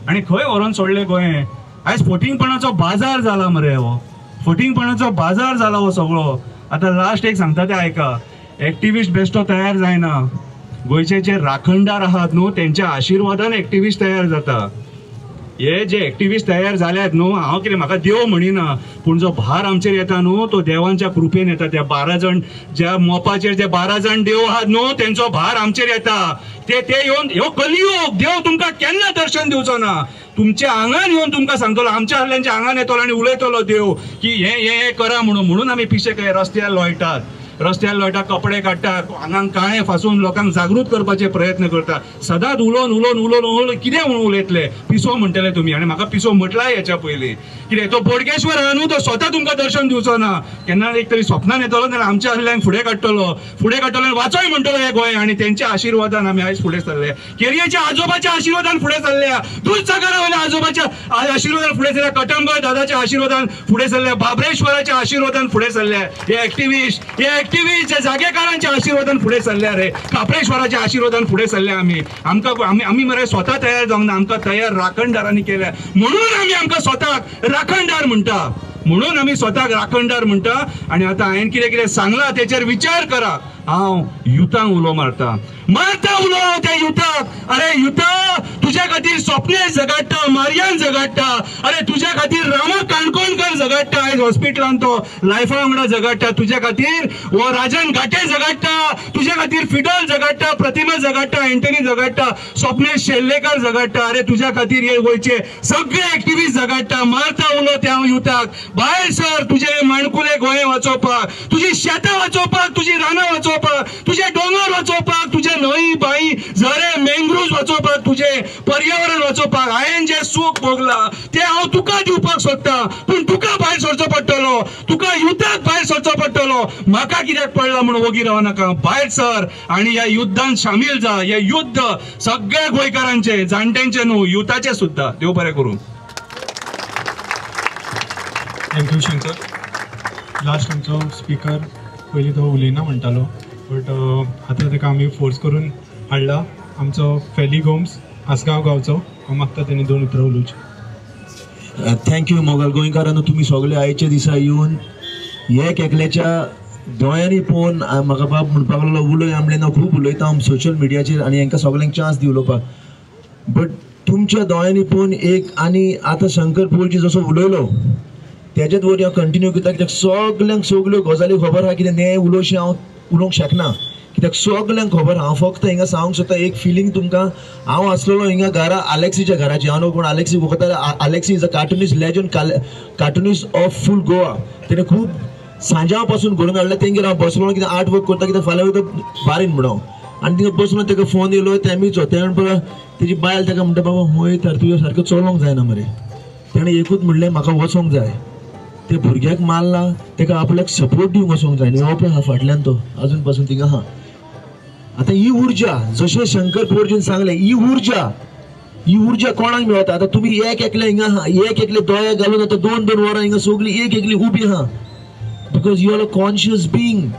आनी खंय व्हरोन सोडले गोंय? आयज फटींगपणाचो बाजार जाला मरे, हो फटींगपणाचो बाजार जाला हो सगळो. आतां लास्ट एक सांगता ते आयका, एक्टिविस्ट बेश्टो तयार जायना, गोंयचे जे राखणदार आहात न्हू तेंच्या आशिर्वादान एक्टिविस्ट तयार जाता. हे जे एक्टिविस्ट तयार जाल्यात न्हू, हांव कितें म्हाका देव म्हणिना, पूण जो भार आमचेर येता न्हू तो देवांच्या कृपेन येता. त्या 12 जाण ज्या मोपाचेर जे 12 जाण देव आहात न्हू तेंचो भार आमचेर येता. ते येवन ह्यो कलियुग, देव तुमकां केन्ना दर्शन दिवचो ना. तुमच्या आंगान येवन तुमकां सांगतलो, आमच्या आहल्यांच्या आंगान येतलो आनी उलयतलो देव की हे करा म्हणून आमी पिशे काय रस्त्यार लोळटात, कपडे काडटात, आंगांक काळे फासून लोकांक जागृत करपाचे प्रयत्न करतात. सदांच उलोवन कितें म्हणून उलयतले? पिसो म्हणटले तुमी, आनी म्हाका पिसो म्हटलाय हेच्या पयलीं. कितें तो बोडगेश्वर आहा न्हू, तो स्वता तुमकां दर्शन दिवचो ना. केन्ना एक तरी स्वप्नान येतलो नाल्यार आमच्या आहल्यांक फुडें काडटलो आनी वाचोय म्हणटलो हे गोंय. आनी तेंच्या आशिर्वादान आमी आयज फुडें सरले. केरयेच्या आजोबाच्या आशिर्वादान फुडें सरल्या, दूधसागरा वयल्या आजोबाच्या आशिर्वादान फुडें सरल्या, कटंबळ दादाच्या आशिर्वादान फुडें सरल्या, बाबरेश्वराच्या आशिर्वादान फुडें सरल्या. हे एक्टिविस्ट जे जागेकारांच्या आशिर्वादान फुडें सरल्या रे, कापरेश्वराच्या आशिर्वादान फुडें सरल्या. आमी मरे स्वता तयार जावंक ना, आमकां तयार राखणदारांनी केल्या. म्हणून आमी आमकां स्वताक राखणदार म्हणटा. आनी आतां हांवें कितें सांगलां तेचेर विचार करा. हांव युथांक उलो मारता उलो त्या युथाक. अरे युथा, तुज्या खातीर स्वप्ने जगाडटा, मारयान जगाडटा. अरे तुज्या खातीर रामा काणकोणकर जगाडटा, आयज हॉस्पिटलान तो लायफा वांगडा जगाडटा. तुज्या खातीर वो राजन घाटे जगाडटा, तुज्या खातीर फिडल जगाडटा, प्रतिमा जगाडटा, एंटनी जगाडटा, स्वप्नेश शेल्लेकर जगाडटा. अरे तुज्या खातीर हे गोंयचे सगळे एक्टिविस्ट जगाडटा. मारता उलो त्या युथाक. भायर सर, तुजे माणकुले गोंय वाचोवपाक, तुजी शेतां वाचोवपाक, तुजी रानां वाचोवपाक, तुजे दोंगर वाचोवपाक, तुजे न्हंय बाई झरे मँग्रुव्ज वाचोवपाक, तुजे पर्यावरण वाचोवपाक. हांवें जे सूख भोगलां ते हांव तुका दिवपाक सोदतां, पूण तुका भायर सरचो पडटलो, तुका युथाक भायर सरचो पडटलो. म्हाका कित्याक पडला म्हणून वोगी राव नाका, भायर सर आनी ह्या युद्धांत शामील जा. हे युद्ध सगळ्या गोंयकारांचे, जाणट्यांचे न्हू, युथाचे सुद्दां. देव बरें करूं. थँक्यू शंकर. लास्ट आमचो स्पीकर पयलीं तो उलयना म्हणटालो, बट आतां ताका आमी फोर्स करून हाडला. आमचो फेली गोम्स आसगांव गांवचो. हांव मागता तेणी 2 उतरां उलोवचें. थँक्यू मोगल गोंयकारांनो, तुमी सगळे आयच्या दिसा येवन एक एकल्याच्या दोळ्यांनी पळोवन म्हाका बाब म्हणपाक लागलो उलय आमलें ना, खूब उलयता हांव सोशल मिडियाचेर आनी हांकां सगळ्यांक चान्स दी उलोवपाक. बट तुमच्या दोळ्यांनी पळोवन एक आनी आतां शंकर पोळजी जसो उलयलो तेजेच वरी हांव कंटिन्यू करता. कित्याक सगळ्यांक सगळ्यो गजाली खबर आहा. कितें नेय उलोवचें हांव उलोवंक शकना, कित्याक सगळ्यांक खबर आहा. हांव फक्त हिंगा सांगूंक सोदता एक फिलींग तुमकां. हांव आसलेलो हिंगा घरा आलेक्सीच्या घराची. हांव न्हू, पूण आलेक्सी वखता. Alexyz is a cartoonist legend, cartoonist of full Goa. तेणें खूब सांजा पासून घडोवन हाडलें. तेंगेर हांव बसलो, कितें आर्ट वर्क करता, कित्याक फाल्यां वयता बारीन म्हणून. आनी थिंगा बसलो, ताका फोन येयलो तेमीचो. तेणें पळय तेजी बायल ताका म्हणटा, बाबा हय तर तुवें सारकें चलोवंक जायना मरे. तेणें एकूच म्हणलें, म्हाका वचोंक जाय. ते भुरग्याक मारला, ताका आपल्याक सपोर्ट दिवंक वचोंक जाय. हो पळय हा फाटल्यान तो अजून पासून थिंगा आहा. आतां ही उर्जा, जशें शंकर पोळजीन सांगलें, ही उर्जा कोणाक मेळटा? आतां तुमी एक एकले हिंगा आहा, एक एकले दोळे घालून आतां 2-2 वरां हिंगा सगळीं एक एकली उबी आहा. Because you are a conscious being.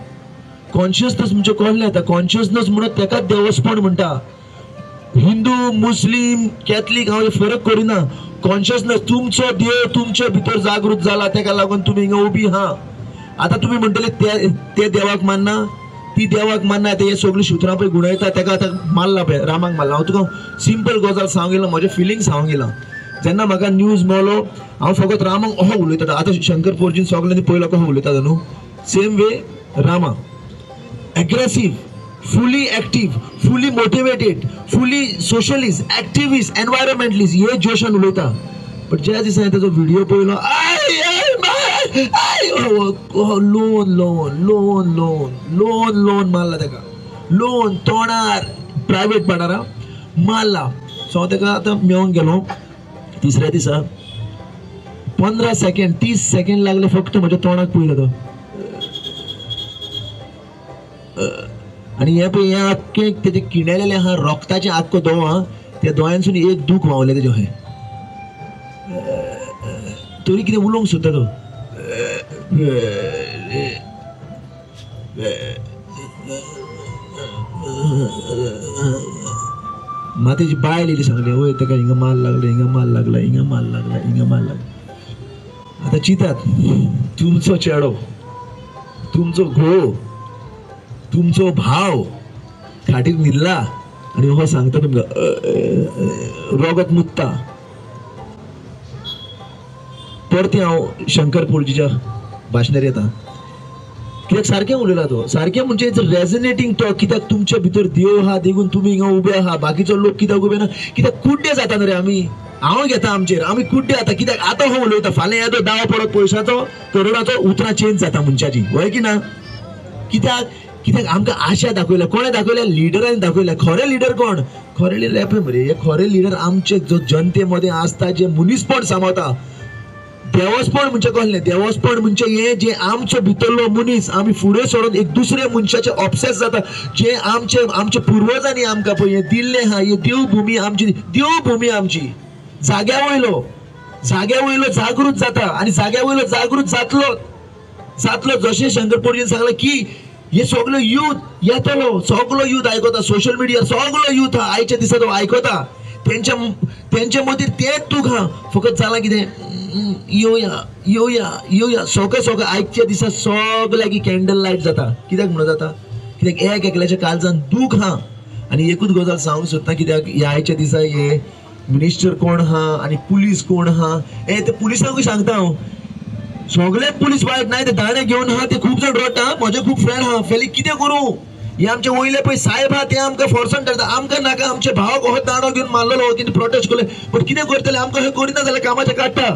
Consciousness म्हणजे कसलें आतां? कॉन्शियसनस म्हणत ताकाच देवस्पण म्हणटा. हिंदू, मुस्लीम, कॅथलीक हांव फरक करिना. कॉन्शियसनस तुमचो देव तुमच्या भितर जागृत जाला, ताका लागून तुमी हिंगा उबी आहा. आता तुम्ही म्हणटले ते देवाक मानना, ती देवाक मानना, आता हे सगळी सुत्रां पळय गुणयता तेका आतां मारला पळय, रामाक मारला. हांव तुका सिंपल गजाल सांगूंक गेलो, म्हजे फिलिंग्स सांगूंक गेला. जेन्ना म्हाका न्यूज मेळ्ळो हांव फकत रामाक अहो उलयता. आतां शंकर पोरजीन सगळ्यांनी पयलो कहो उलयता न्हू, same way Rama aggressive, fully active, fully motivated, fully socialist, activist, environmentalist हे जोशान उलयता. बट ज्या दिसा ताजो व्हिडिओ पळयलो लोन लोन लोन लोन लोन लोन मारला ताका, लोन तोंडार प्रायवेट पार्टनरा मारला. सो हांव ताका आतां मेळोंक गेलो तिसऱ्या दिसा 15 सेकंड 30 सेकंड लागले फक्त म्हज्या तोंडाक पळयलो तो. आणि हे पळय हे आख्खे तेजे किणेलेले आहा रोगताचे आख्खो दोळो आहा, त्या दोळ्यांसून एक दूख व्हांवलें तेजे अशें. तरी कितें उलोवंक सोदता तो. मातेची बायल येयली सांगली वय ताका हिंगा माल लागला, हिंगा माल लागला, हिंगा माल लागला, हिंगा माल लागला. आतां चिंतात तुमचो चेडो, तुमचो घोव, तुमचो भाव खाटीक न्हिदला आनी हो सांगता तुमकां रोगत मुत्ता. परती हांव शंकर पोळजीच्या भाशणार येता. कित्याक सारकें उलयला तो, सारकें म्हणजे रेजोनेटींग टॉक. कित्याक तुमच्या भितर देव आहा देखून तुमी हिंगा उबे आहा, बाकीचो लोक कित्याक उबे ना, कित्याक कुड्डे जाता न्हू रे आमी. हांव घेता आमचेर, आमी कुड्डे जाता. कित्याक आतां हो उलयता, फाल्यां येदो दावा पडत पयशाचो करोडाचो उतरां चेंज जाता मनशाची, वय की ना. कित्याक आमकां आशा दाखयल्या, कोणे दाखयल्या, लिडरांनी दाखयल्या. खरे लिडर कोण, खरे लिडर हे पळय मरे, हे खरे लिडर आमचे जो जनते मध्ये आसता, जे मनीसपण सांबाळता. देवस्पण म्हणजे कसलें, देवस्पण म्हणजे हे जे आमचो भितरलो मनीस आमी फुडें सोडून एक दुसऱ्या मनशाचे ऑब्सेस जाता. जे आमचे पुर्वजांनी आमकां पळय हे दिल्लें आहा, हे देवभूमी आमची, देवभूमी आमची. जाग्या वयलो जागृत जाता आनी जाग्या वयलो जागृत जातलो. जशें शंकर पोळजीन सांगलें की हे सगळो यूथ येतलो, सगळो यूथ आयकता, सोशल मिडियार सगळो यूथ हा आयच्या दिसा तो आयकता. तेंच्या मदीं तेंच दूख हा. फकत जाला कितें येवया सोगळें आयच्या दिसा सगळ्याक कॅन्डल लायट जाता. कित्याक म्हणून जाता, कित्याक एकल्याच्या काळजान दूख हा. आनी एकूच गजाल सांगूंक सोदता, कित्याक ह्या आयच्या दिसा हे मिनिस्टर कोण हा आनी पुलीस कोण हा, हे ते पुलिसांकूय सांगता हांव. सगळे पुलीस वायट नाही, ते दाणे घेऊन हा ते खूप जण रडटा. म्हजे खूप फ्रेंड हा, फेली कितें करूं, हे आमचे वयले पळय साहेब हा ते आमकां फोर्सान धरता. आमकां नाका, आमचे भावाक हो दाणो घेवन मारलेलो, तिने प्रोटेस्ट केले. पण कितें करतले, आमकां हे करिना जाल्यार कामाचें काडटा.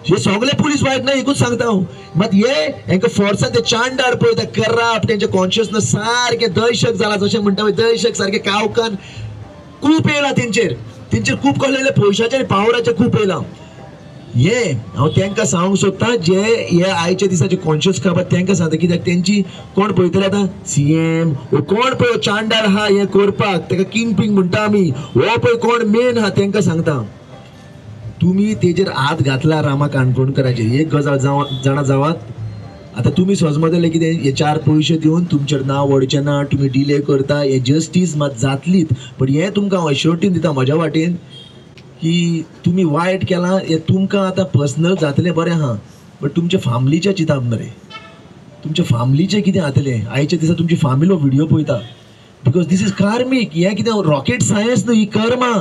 हे सगळे पुलीस वायट ना, एकूच सांगता हांव. मात हे हांकां फोर्सान ते चांडार पळय ते करप्ट, तेंचे कॉन्शियसनस सारकें दहशत जाला. जशें म्हणटा पळय दहशत सारकें कावकान खूप येयला तेंचेर खूप कसलेले पयशाचे आनी पावराचे खूप येयला. हे हांव तांकां सांगूंक सोदता, जे हे आयच्या दिसाचे कॉन्शियस खबर तांकां सांगता. कित्याक तेंची कोण पळयतले आतां सीएम कोण पळय चांडार हा हे करपाक, ताका किंग पिंग म्हणटा आमी, हो पळय कोण मेन हा तांकां सांगता. तुम्ही तेजेर हात घातला रामा काणकोणकराचेर, एक गजाल जाणा जावात. आता तुम्ही सोजमतले कितें हे 4 पयशे दिवन तुमचेर नांव व्हडचें ना, तुमी डिले करता, हे जस्टीस मात जातलीच. पण हे तुमकां हांव एश्योरिटी दिता म्हज्या वाटेन की तुम्ही वायट केलां, हे तुमकां आतां पर्सनल जातलें बरें आहा, बट तुमच्या फॅमिलीचें चिंताप मरे. तुमच्या फॅमिलीचें कितें जातलें, आयच्या दिसा तुमची फॅमिली व्हिडिओ पळयता. Because this is karmic. हे कितें रॉकेट सायन्स न्हू, ही कर्मा.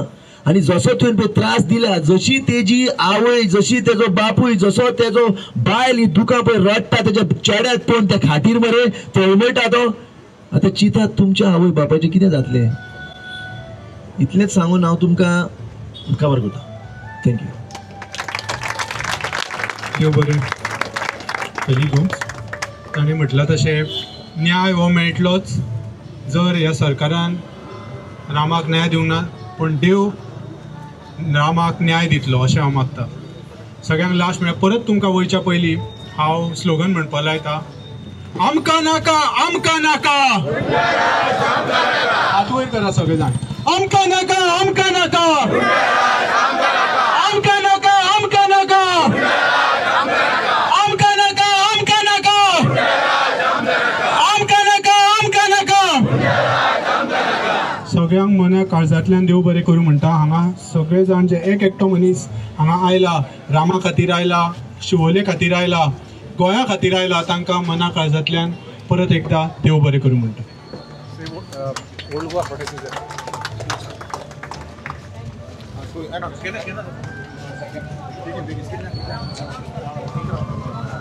आणि जसो तुवें त्रास दिला, जशी तेजी आवय, जशी तेजो बापूय, जसो तेजो बायल ही दुकां पळय रडटा तेज्या चेड्याक पळोवन त्या खातीर मरे तळमळटा तो. आतां चिंतात तुमच्या आवय बापायचें कितें जातलें. इतलेंच सांगून हांव तुमकां खबर करता. थँक्यू. देव बरें तरी गो. ताणें म्हटलां तशें न्याय हो मेळटलोच जर ह्या सरकारान रामाक न्याय दिवंक ना, पण देव रामाक न्याय दितलो अशें हांव मागता. सगळ्यांक लास्ट म्हळ्यार परत तुमकां वयच्या पयलीं हांव स्लोगन म्हणपा लायता, आमकां नाका, आमकां नाका. हात वयर करा सगळे जाण. आमकां नाका, आमकां नाका, आमकां नाका, आमकां नाका, आमकां नाका, आमकां नाका, आमकां नाका, आमकां नाका. सगळ्यांक मना काळजांतल्यान देव बरें करूं म्हणटा. हांगा सगळे जाण जे एक एकटो मनीस हांगा आयला, रामा खातीर आयला, शिवोले खातीर आयला, गोंया खातीर आयला तांकां मना काळजांतल्यान परत एकदा देव बरें करूं म्हणटा.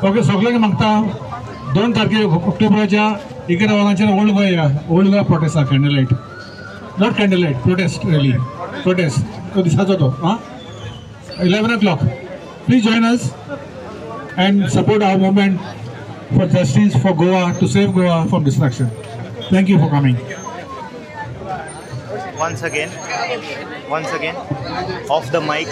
ओके, सगळ्यांक मागता 2 तारखेक ऑक्टोबराच्या 11 वरांचेर ओल्ड गोवा प्रोटेस्ट आहा. Candle light, not candle light, prostate rally, prostate तो दिसाचो तो 11 o'clock. Please join us and support our movement for justice for Goa, to save Goa from destruction. Thank you for coming. Once again, off the mic.